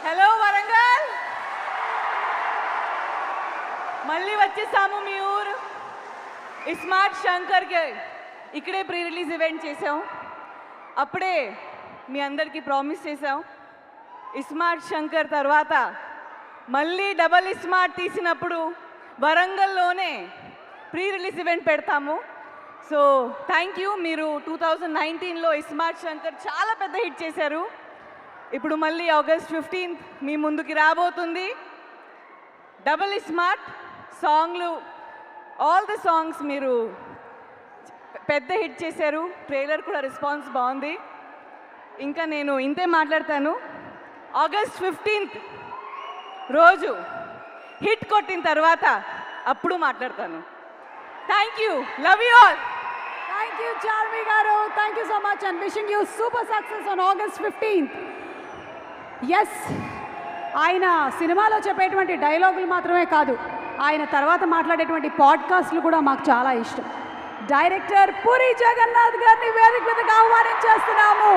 హలో వరంగల్, మళ్ళీ వచ్చేసాము మీ ఊరు ఇస్మార్ట్ శంకర్కి. ఇక్కడే ప్రీ రిలీజ్ ఈవెంట్ చేసాం. అప్పుడే మీ అందరికీ ప్రామిస్ చేసాం, ఇస్మార్ట్ శంకర్ తర్వాత మళ్ళీ డబల్ ఇస్మార్ట్ తీసినప్పుడు వరంగల్లోనే ప్రీ రిలీజ్ ఈవెంట్ పెడతాము. So thank you. మీరు 2019లో ఇస్మార్ట్ శంకర్ చాలా పెద్ద హిట్ చేశారు. ఇప్పుడు మళ్ళీ August 15th మీ ముందుకి రాబోతుంది డబుల్ స్మార్ట్ సాంగ్లు. ఆల్ ద సాంగ్స్ మీరు పెద్ద హిట్ చేశారు. ట్రైలర్ కూడా రెస్పాన్స్ బాగుంది. ఇంకా నేను ఇంతే మాట్లాడతాను. August 15th రోజు హిట్ కొట్టిన తర్వాత అప్పుడు మాట్లాడతాను. Thank you. Love you all. Thank you Charmi గారు. Thank you so much and wishing you super success on August 15th. Yes, ఆయన సినిమాలో చెప్పేటువంటి డైలాగులు మాత్రమే కాదు, ఆయన తర్వాత మాట్లాడేటువంటి పాడ్కాస్ట్లు కూడా మాకు చాలా ఇష్టం. డైరెక్టర్ పూరి జగన్నాథ్ గారిని వేదిక మీదకి ఆహ్వానించేస్తున్నాము.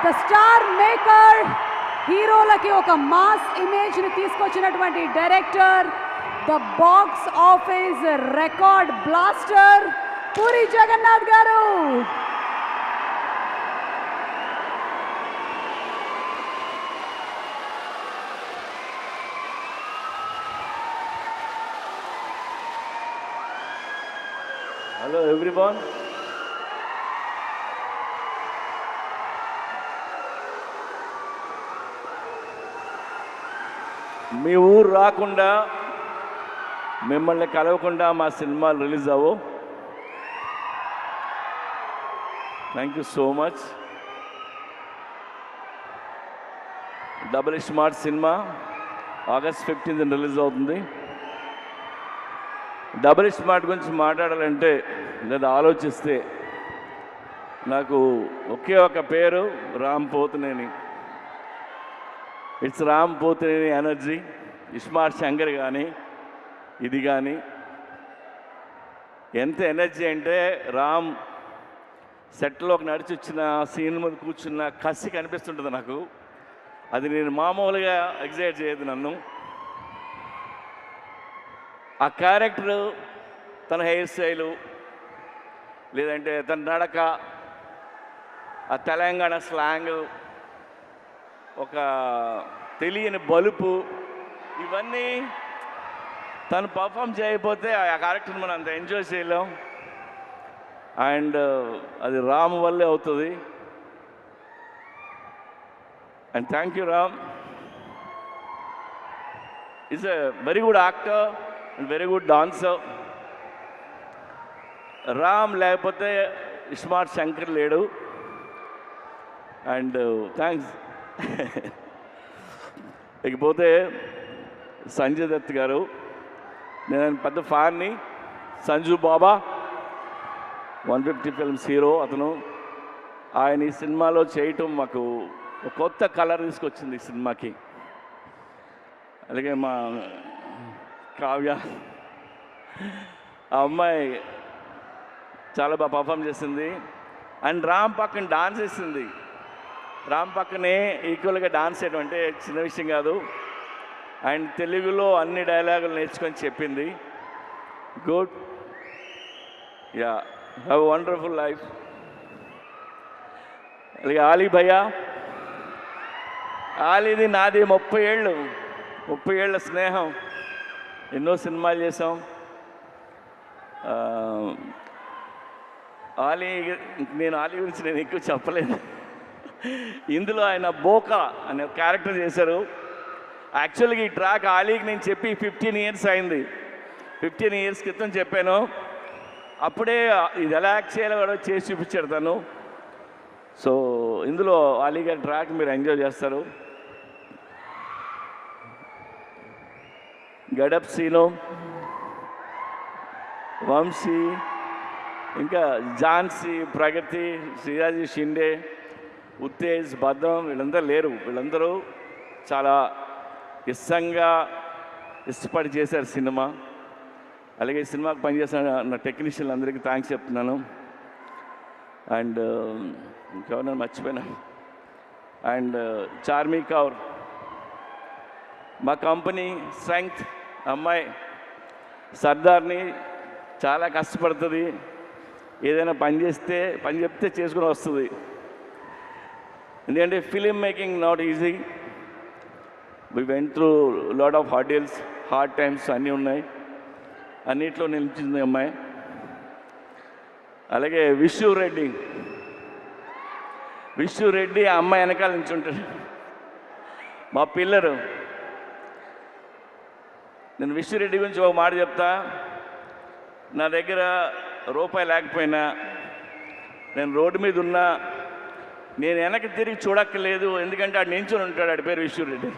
ద స్టార్ మేకర్, హీరోలకి ఒక మాస్ ఇమేజ్ని తీసుకొచ్చినటువంటి director, the box office record blaster Puri Jagannadh గారు. Hello everyone. మీ ఊరు రాకుండా మిమ్మల్ని కలవకుండా మా సినిమాలు రిలీజ్ అవ్వవు. Thank you so much. Double smart సినిమా August 15th రిలీజ్ అవుతుంది. డబుల్ స్మార్ట్ గురించి మాట్లాడాలంటే లేదా ఆలోచిస్తే నాకు ఒకే ఒక పేరు, Ram Pothineni. It's Ram Pothineni energy. Ismart Shankar కానీ ఇది కానీ ఎంత ఎనర్జీ అంటే రామ్ సెట్లోకి నడిచి వచ్చిన సీన్ మీద కూర్చున్న కసి కనిపిస్తుంటుంది నాకు. అది నేను మామూలుగా ఎగ్జైట్ చేయదు నన్ను. ఆ క్యారెక్టరు, తన హెయిర్ స్టైలు, లేదంటే తన నడక, ఆ తెలంగాణ స్లాంగ్, ఒక తెలియని బలుపు, ఇవన్నీ తను పర్ఫామ్ చేయకపోతే ఆ క్యారెక్టర్ని మనం అంత ఎంజాయ్ చేయలేం. అండ్ అది రామ్ వల్లే అవుతుంది. And thank you Ram. Is a very good actor and very good dancer. Ram లేకపోతే ఇస్మార్ట్ శంకర్ లేడు. And thanks. ఇకపోతే సంజయ్ దత్ గారు, నేను పెద్ద ఫ్యాన్ని. సంజు బాబా 150 ఫిల్మ్స్ హీరో అతను. ఆయన ఈ సినిమాలో చేయటం మాకు ఒక కొత్త కలర్ తీసుకొచ్చింది ఈ సినిమాకి. అలాగే మా కావ్య, ఆ అమ్మాయి చాలా బాగా పర్ఫామ్ చేసింది. అండ్ రామ్ పక్కన డాన్స్ చేసింది. రామ్ పక్కనే ఈక్వల్గా డాన్స్ చేయడం అంటే చిన్న విషయం కాదు. అండ్ తెలుగులో అన్ని డైలాగులు నేర్చుకొని చెప్పింది. Good. Yeah, have a wonderful life. అలాగే ఆలీ భయ్య, ఆలీది నాది 30 ఏళ్ళ స్నేహం, ఎన్నో సినిమాలు చేసాం. నేను ఆలీ గురించి నేను ఎక్కువ చెప్పలేదు. ఇందులో ఆయన బోకా అనే క్యారెక్టర్ చేశారు. యాక్చువల్గా ఈ ట్రాక్ ఆలీకి నేను చెప్పి 15 ఇయర్స్ అయింది. 15 ఇయర్స్ క్రితం చెప్పాను. అప్పుడే ఇది ఎలా యాక్ట్ చేయాలో కూడా చేసి చూపించాడు తను. సో ఇందులో ఆలీ గారి ట్రాక్ మీరు ఎంజాయ్ చేస్తారు. గడప్ సీను, వంశీ, ఇంకా ఝాన్సీ, ప్రగతి, శ్రీరాజీ షిండే, ఉత్తేజ్, భద్రం వీళ్ళందరూ లేరు. వీళ్ళందరూ చాలా ఇష్టపడి చేశారు సినిమా. అలాగే ఈ సినిమాకి పనిచేసిన నా టెక్నీషియన్లు అందరికీ థ్యాంక్స్ చెప్తున్నాను. అండ్ ఇంకెవరైనా మర్చిపోయినా. అండ్ చార్మీ కౌర్, మా కంపెనీ స్ట్రెంగ్త్ అమ్మాయి, సర్దార్ని, చాలా కష్టపడుతుంది. ఏదైనా పని చెప్తే చేసుకుని వస్తుంది. ఎందుకంటే film making not easy. We went through lot of hard times అన్నీ ఉన్నాయి. అన్నిట్లో నిలిచింది అమ్మాయి. అలాగే విష్ణు రెడ్డి ఆ అమ్మాయి వెనకాల నుంచి ఉంటాడు, మా పిల్లరు. నేను విష్ణు రెడ్డి గురించి ఒక మాట చెప్తా. నా దగ్గర రూపాయి లేకపోయినా, నేను రోడ్డు మీద ఉన్నా, నేను వెనక్కి తిరిగి చూడక్కర్లేదు. ఎందుకంటే ఆడు నించుని ఉంటాడు. ఆడి పేరు Vishnu Reddy.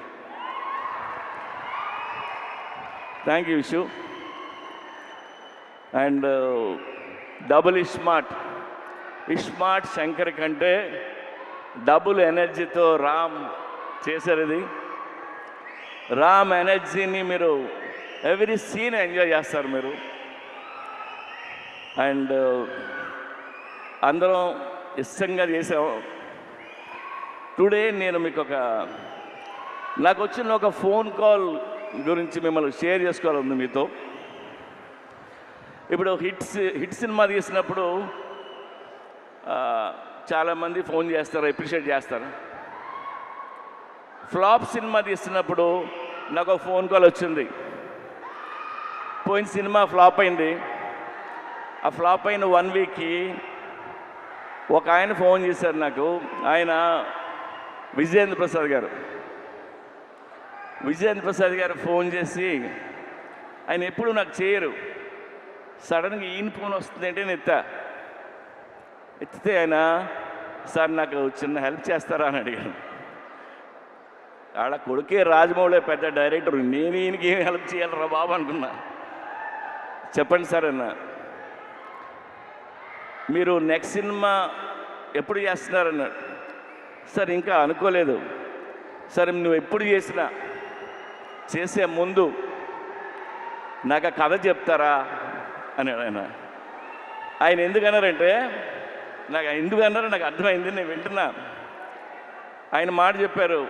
Thank you Vishnu. And double iSmart Shankar కంటే డబుల్ ఎనర్జీతో రామ్ చేశారు. ఇది రామ్ ఎనర్జీని మీరు ఎవ్రీ సీన్ ఎంజాయ్ చేస్తారు మీరు. అండ్ అందరం ఇష్టంగా చేసాం. టుడే నేను మీకు నాకు వచ్చిన ఒక ఫోన్ కాల్ గురించి మిమ్మల్ని షేర్ చేసుకోవాలంది మీతో. ఇప్పుడు హిట్ సినిమా తీసినప్పుడు చాలామంది ఫోన్ చేస్తారు, అప్రిషియేట్ చేస్తారు. ఫ్లాప్ సినిమా తీస్తున్నప్పుడు నాకు ఒక ఫోన్ కాల్ వచ్చింది. పోయిన సినిమా ఫ్లాప్ అయింది. ఆ ఫ్లాప్ అయిన 1 వీక్కి ఒక ఆయన ఫోన్ చేశారు నాకు. ఆయన విజయేంద్ర ప్రసాద్ గారు ఫోన్ చేసి, ఆయన ఎప్పుడు నాకు చేయరు, సడన్గా ఈయన ఫోన్ వస్తుందంటే నేను ఎత్తితే ఆయన, సార్ నాకు చిన్న హెల్ప్ చేస్తారా అని అడిగాను. ఆడ కొడుకే రాజమౌళి పెద్ద డైరెక్టర్, నేను ఈయనకి ఏం హెల్ప్ చేయాలరా బాబు అనుకున్నా. చెప్పండి సార్ అన్న, మీరు నెక్స్ట్ సినిమా ఎప్పుడు చేస్తున్నారన్నాడు. సార్ ఇంకా అనుకోలేదు. సరే నువ్వు ఎప్పుడు చేసే ముందు నాకు ఆ కథ చెప్తారా అన్నాడు ఆయన ఎందుకన్నారంటే, ఎందుకన్నారో నాకు అర్థమైంది, నేను వింటున్నా. ఆయన మాట చెప్పారు,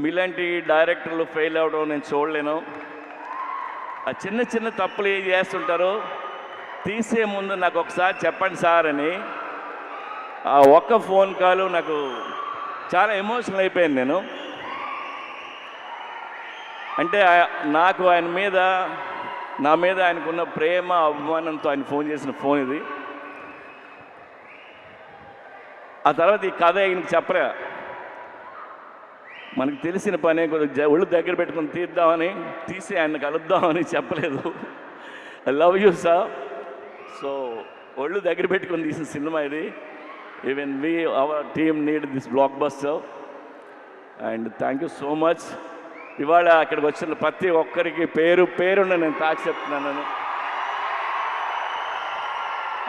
మీలాంటి డైరెక్టర్లు ఫెయిల్ అవ్వడం నేను చూడలేను. ఆ చిన్న తప్పులు ఏం చేస్తుంటారో తీసే ముందు నాకు ఒకసారి చెప్పండి సార్ అని. ఆ ఒక్క ఫోన్ కాల్ నాకు చాలా ఎమోషనల్ అయిపోయాను నేను. అంటే నాకు నా మీద ఆయనకున్న ప్రేమ అభిమానంతో ఆయన ఫోన్ చేసిన ఫోన్ ఇది. ఆ తర్వాత ఈ కథ ఆయనకి చెప్పలే. మనకు తెలిసిన పని కొద్దిగా ఒళ్ళు దగ్గర పెట్టుకుని తీసి ఆయన కలుద్దామని చెప్పలేదు. I love you sir. So ఒళ్ళు దగ్గర పెట్టుకొని తీసిన సినిమా ఇది. Even our team need this block buster. And thank you so much. ఇవాళ అక్కడికి వచ్చిన ప్రతి ఒక్కరికి పేరున్న నేను తాకి చెప్తున్నాను.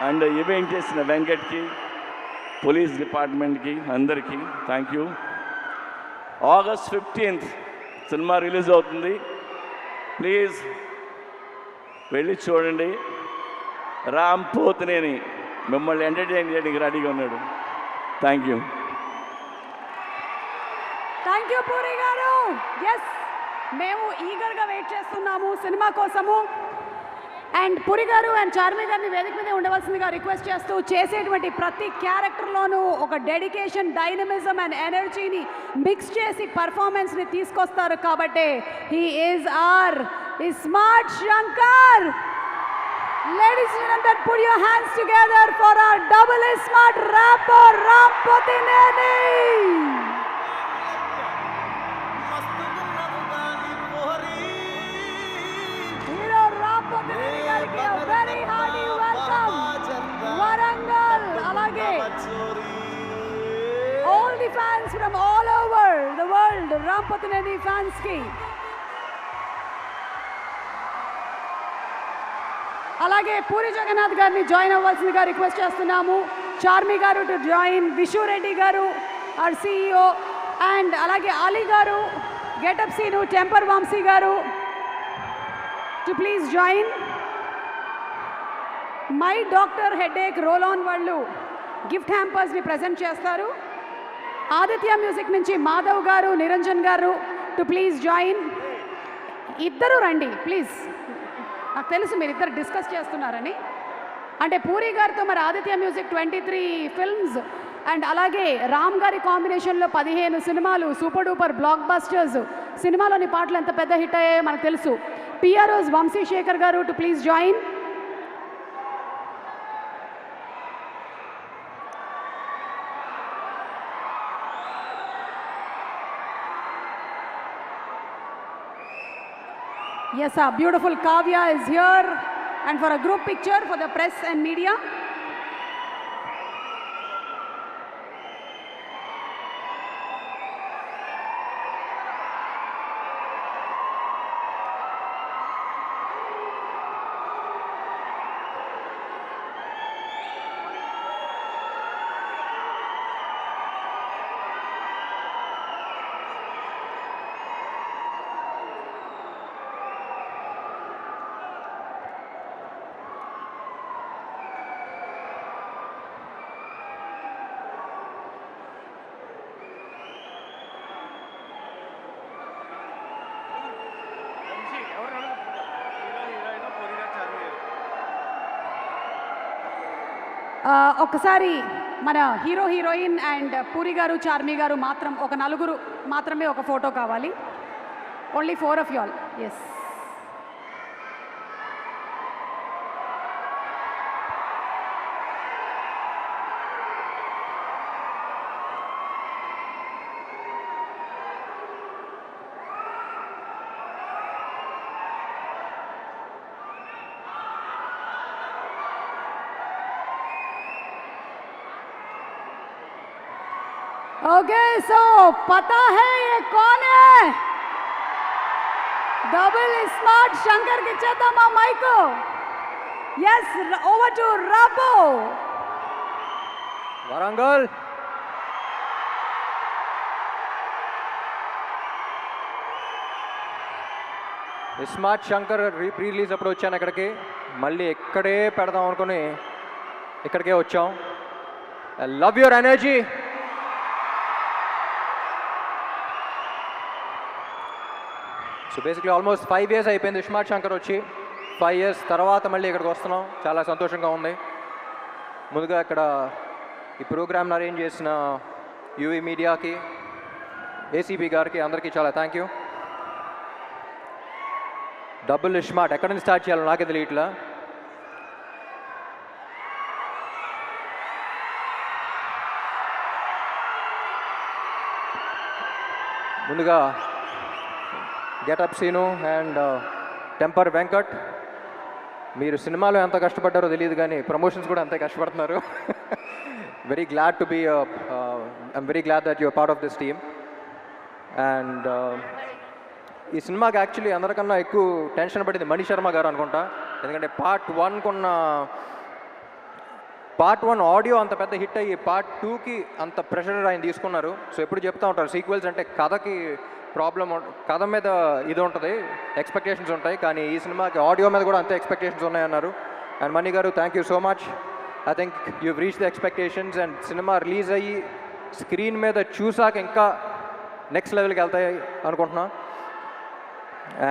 అండ్ ఈవెంట్ చేసిన వెంకట్కి, పోలీస్ డిపార్ట్మెంట్కి, అందరికీ thank you. August 15th cinema release అవుతుంది. ప్లీజ్ వెళ్ళి చూడండి. రామ్ పోతినేని మిమ్మల్ని ఎంటర్టైన్ చేయడానికి రెడీగా ఉన్నాడు. Thank you. Thank you puri గారు. ఎస్, మేము ఈగర్గా వెయిట్ చేస్తున్నాము సినిమా కోసము. అండ్ పురి గారు అండ్ చార్మి గారిని వేదిక మీద ఉండవలసిందిగా రిక్వెస్ట్ చేస్తూ చేసేటువంటి ప్రతి క్యారెక్టర్లోనూ ఒక డెడికేషన్, డైనమిజం అండ్ ఎనర్జీని మిక్స్ చేసి పర్ఫార్మెన్స్ని తీసుకొస్తారు కాబట్టి he is our smart Shankar. Ladies and gentlemen, put your hands together for our double smart rapper Ram Potineni. Hero Ram Potineni gariki a very hearty welcome. Warangal alage all the fans from all over the world, Ram Potineni fans ki. అలాగే పూరి జగన్నాథ్ గారిని join అవ్వాల్సిందిగా request చేస్తున్నాము. చార్మి గారు to join, Vishu Reddy గారు are CEO, and అలాగే అలీ గారు, getup scene, temper Vamsi గారు to please join. My doctor headache roll on వాళ్ళు gift హ్యాంపర్స్ని present చేస్తారు. ఆదిత్య మ్యూజిక్ నుంచి మాధవ్ గారు, నిరంజన్ గారు టు ప్లీజ్ జాయిన్. ఇద్దరు రండి ప్లీజ్. నాకు తెలుసు మీరు ఇద్దరు డిస్కస్ చేస్తున్నారని. అంటే పూరి గారితో మరి ఆదిత్య మ్యూజిక్ 23 ఫిల్మ్స్ అండ్ అలాగే రామ్ గారి కాంబినేషన్లో 15 సినిమాలు, సూపర్ డూపర్ బ్లాక్ బస్టర్స్, సినిమాలోని పాటలు ఎంత పెద్ద హిట్ అయ్యాయో మనకు తెలుసు. పిఆర్ఓస్ వంశీశేఖర్ గారు to please join. Yes, our beautiful Kavya is here, and for a group picture for the press and media. ఒకసారి మన హీరో, హీరోయిన్ అండ్ పూరి గారు, చార్మి గారు మాత్రం ఒక నలుగురు మాత్రమే ఒక ఫోటో కావాలి. Only 4 of you all. ఎస్. ओके, सो पता है ये कौन है? डबल स्मार्ट शंकर की चेतमा माइको. यस, ओवर टू राबो. Warangal smart Shankar pre release అప్పుడు వచ్చాను ఇక్కడికి. మళ్ళీ ఇక్కడే పెడదాం అనుకుని ఇక్కడికే వచ్చాం. I love your energy. So basically almost 5 years అయిపోయింది స్మార్ట్ శంకర్ వచ్చి. 5 years తర్వాత మళ్ళీ ఇక్కడికి వస్తున్నాం. చాలా సంతోషంగా ఉంది. ముందుగా ఇక్కడ ఈ ప్రోగ్రామ్ని అరేంజ్ చేసిన యూవీ మీడియాకి, ఏసీబీ గారికి అందరికీ చాలా థ్యాంక్ యూ. డబుల్ స్మార్ట్ ఎక్కడి నుంచి స్టార్ట్ చేయాలో నాకే తెలియట్లా. ముందుగా getup Seenu and Temper Venkat, మీరు సినిమాలో ఎంత కష్టపడ్డారో తెలియదు కానీ ప్రమోషన్స్ కూడా అంతే కష్టపడుతున్నారు. Very glad to be I'm very glad that your part of this team. And ఈ సినిమాకి యాక్చువల్లీ అందరికన్నా ఎక్కువ టెన్షన్ పడింది మణి శర్మ గారు అనుకుంటా. ఎందుకంటే పార్ట్ 1 ఆడియో అంత పెద్ద హిట్ అయ్యి పార్ట్ 2కి అంత ప్రెషర్ ఆయన తీసుకున్నారు. సో ఎప్పుడు చెప్తూ ఉంటారు సీక్వెల్స్ అంటే కథకి ప్రాబ్లం, కథ మీద ఇది ఉంటుంది, ఎక్స్పెక్టేషన్స్ ఉంటాయి. కానీ ఈ సినిమాకి ఆడియో మీద కూడా అంతే ఎక్స్పెక్టేషన్స్ ఉన్నాయన్నారు. అండ్ మణి గారు thank you so much. I think you reach the expectations. And సినిమా రిలీజ్ అయ్యి స్క్రీన్ మీద చూసాక ఇంకా నెక్స్ట్ లెవెల్కి వెళ్తాయి అనుకుంటున్నా.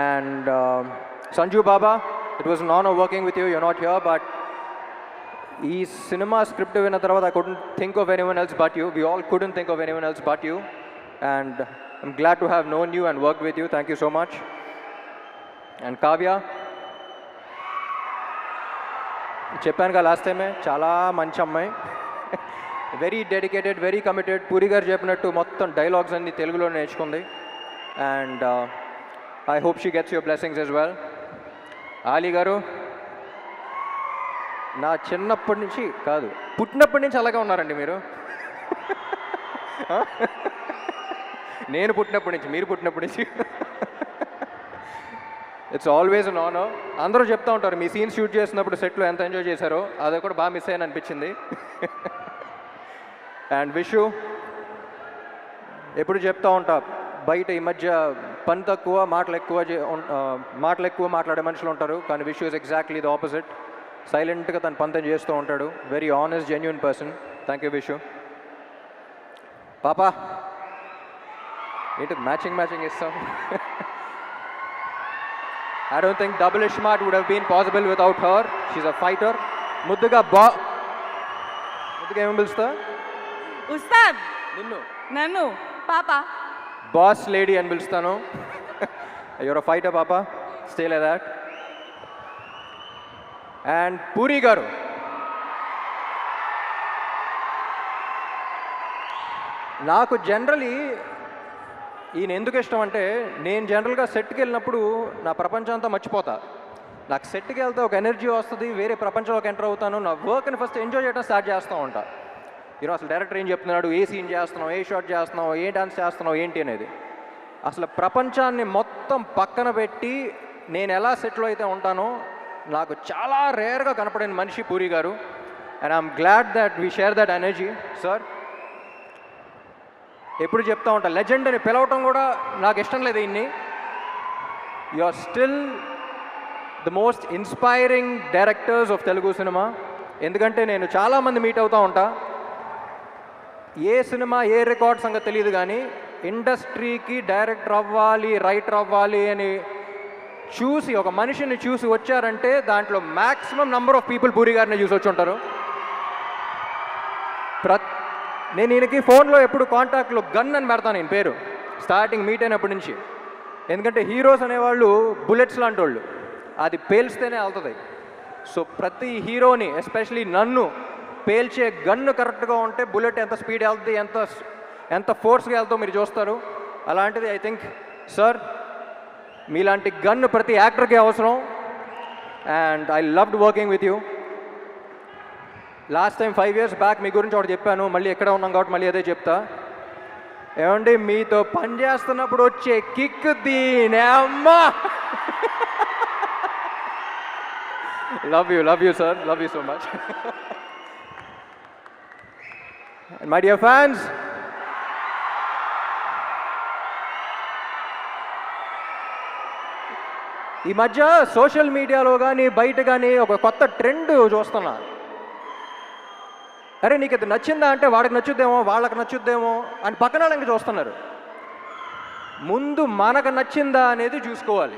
And Sanju Baba it was an honour working with you. You not here, but ఈ సినిమా స్క్రిప్ట్ విన్న తర్వాత I couldn't think of anyone else but you. We all couldn't think of anyone else but you. And I'm glad to have known you and work with you. Thank you so much. And Kavya, చెప్పాను కదా last టైమే, చాలా మంచి అమ్మాయి, very dedicated, very committed. Puri గారు చెప్పినట్టు మొత్తం dialogues అన్ని తెలుగులో నేర్చుకుంది. And I hope she gets your blessings as well. Ali గారు, నా చిన్నప్పటి నుంచి కాదు, పుట్టినప్పటి నుంచి అలాగే ఉన్నారండి మీరు. నేను పుట్టినప్పటి నుంచి, మీరు పుట్టినప్పటి నుంచి. It's always an honour. అందరూ చెప్తూ ఉంటారు మీ సీన్ షూట్ చేసినప్పుడు సెట్లో ఎంత ఎంజాయ్ చేశారో, అది కూడా బాగా మిస్ అయ్యాను అనిపించింది. అండ్ విషు, ఎప్పుడు చెప్తూ ఉంటా బయట ఈ మధ్య పని తక్కువ మాటలు ఎక్కువ మాట్లాడే మనుషులు ఉంటారు, కానీ Vishu is exactly the opposite. సైలెంట్గా తన పని చేస్తూ ఉంటాడు. Very honest, genuine person. Thank you Vishu. పాపా ఏంటి మ్యాచింగ్ ఇస్తాం. I don't think Double Ishmat would have been possible without her. She's a fighter. ముద్దుగా ఏమని పిలుస్తా? ఉస్తాద్. నిన్ను నన్ను పాప. బాస్ లేడీ అని పిలుస్తాను. యువర్ అ ఫైటర్ పాప. Stay like that. And puri గారు, నాకు జనరలీ ఈయన ఎందుకు ఇష్టం అంటే, నేను జనరల్గా సెట్కి వెళ్ళినప్పుడు నా ప్రపంచం అంతా మర్చిపోతా. నాకు సెట్కి వెళ్తే ఒక ఎనర్జీ వస్తుంది, వేరే ప్రపంచంలోకి ఎంటర్ అవుతాను. నా వర్క్ని ఫస్ట్ ఎంజాయ్ చేయడం స్టార్ట్ చేస్తూ ఉంటా. ఈరోజు అసలు డైరెక్టర్ ఏం చెప్తున్నాడు, ఏ సీన్ చేస్తున్నావు, ఏ షాట్ చేస్తున్నావు, ఏ డాన్స్ చేస్తున్నావు ఏంటి అనేది, అసలు ప్రపంచాన్ని మొత్తం పక్కన పెట్టి నేను ఎలా సెట్లో అయితే ఉంటానో నాకు చాలా రేర్గా కనపడిన మనిషి పూరి గారు. And I'm glad that we share that energy. Sir, ఎప్పుడు చెప్తా ఉంటా, లెజెండ్ అని పిలవటం కూడా నాకు ఇష్టం లేదు. ఇన్ని you are still the most inspiring directors of Telugu cinema. ఎందుకంటే నేను చాలామంది మీట్ అవుతూ ఉంటా, ఏ సినిమా ఏ రికార్డ్ సంగతి తెలియదు, కానీ ఇండస్ట్రీకి డైరెక్టర్ అవ్వాలి, రైటర్ అవ్వాలి అని చూసి ఒక మనిషిని చూసి వచ్చారంటే దాంట్లో maximum number of people puri గారిని చూసి వచ్చి ఉంటారు. నేను ఈయనకి ఫోన్లో ఎప్పుడు కాంటాక్ట్లో గన్ అని పెడతాను నేను పేరు, స్టార్టింగ్ మీట్ అయినప్పటి నుంచి. ఎందుకంటే హీరోస్ అనేవాళ్ళు బుల్లెట్స్ లాంటి వాళ్ళు, అది పేల్స్తేనే వెళ్తుంది. సో ప్రతి హీరోని, ఎస్పెషలీ నన్ను పేల్చే గన్ను కరెక్ట్గా ఉంటే బుల్లెట్ ఎంత స్పీడ్ వెళ్తుంది, ఎంత ఫోర్స్గా వెళ్తుందో మీరు చూస్తారు. అలాంటిది ఐ థింక్ సార్ మీలాంటి గన్ను ప్రతి యాక్టర్కి అవసరం. And I loved working with you. Last time 5 years back మీ గురించి ఒకటి చెప్పాను, మళ్ళీ ఎక్కడ ఉన్నాం కాబట్టి మళ్ళీ అదే చెప్తా. ఏమండి, మీతో పని చేస్తున్నప్పుడు వచ్చే కిక్ దీనే అమ్మా. Love you sir, love you so much. My dear fans, ఈ మధ్య సోషల్ మీడియాలో కానీ బయట కానీ ఒక కొత్త ట్రెండ్ చూస్తున్నా. అరే నీకు ఇది నచ్చిందా అంటే వాడికి నచ్చుద్దేమో, వాళ్ళకి నచ్చుద్దేమో అని పక్కన వాళ్ళకి చూస్తున్నారు. ముందు మనకు నచ్చిందా అనేది చూసుకోవాలి.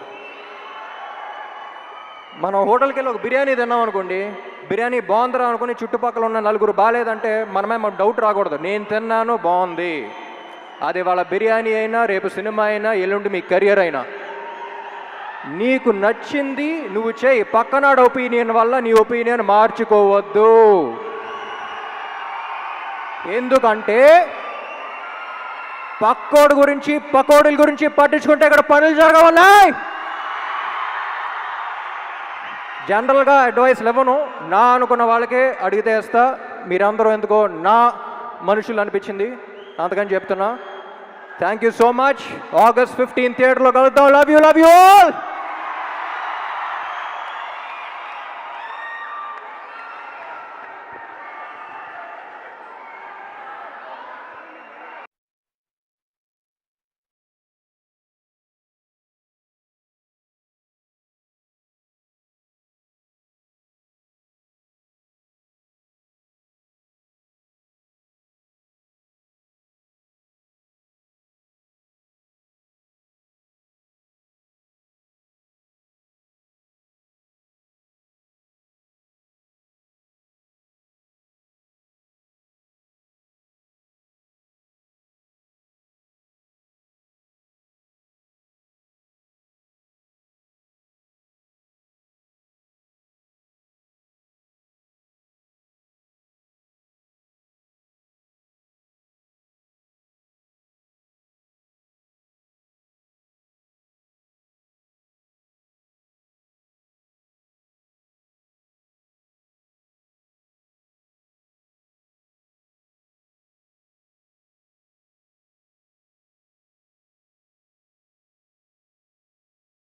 మనం హోటల్కి వెళ్ళి ఒక బిర్యానీ తిన్నాం అనుకోండి, బిర్యానీ బాగుందిరా అనుకుని చుట్టుపక్కల ఉన్న నలుగురు బాగాలేదంటే మనమే డౌట్ రాకూడదు. నేను తిన్నాను బాగుంది, అది వాళ్ళ బిర్యానీ అయినా, రేపు సినిమా అయినా, ఎల్లుండి మీ కెరియర్ అయినా, నీకు నచ్చింది నువ్వు చేయి. పక్కనాడు ఒపీనియన్ వల్ల నీ ఒపీనియన్ మార్చుకోవద్దు. ఎందుకంటే పక్కోడి గురించి పకోడీల గురించి పట్టించుకుంటే ఇక్కడ పనులు జరగవన్నాయి. జనరల్గా అడ్వైస్ ఇవ్వను, నా అనుకున్న వాళ్ళకే అడిగితే ఇస్తా. మీరందరూ ఎందుకో నా మనుషులు అనిపించింది, అందుకని చెప్తున్నా. Thank you so much. August 15 థియేటర్లో కలుద్దాం. Love you all.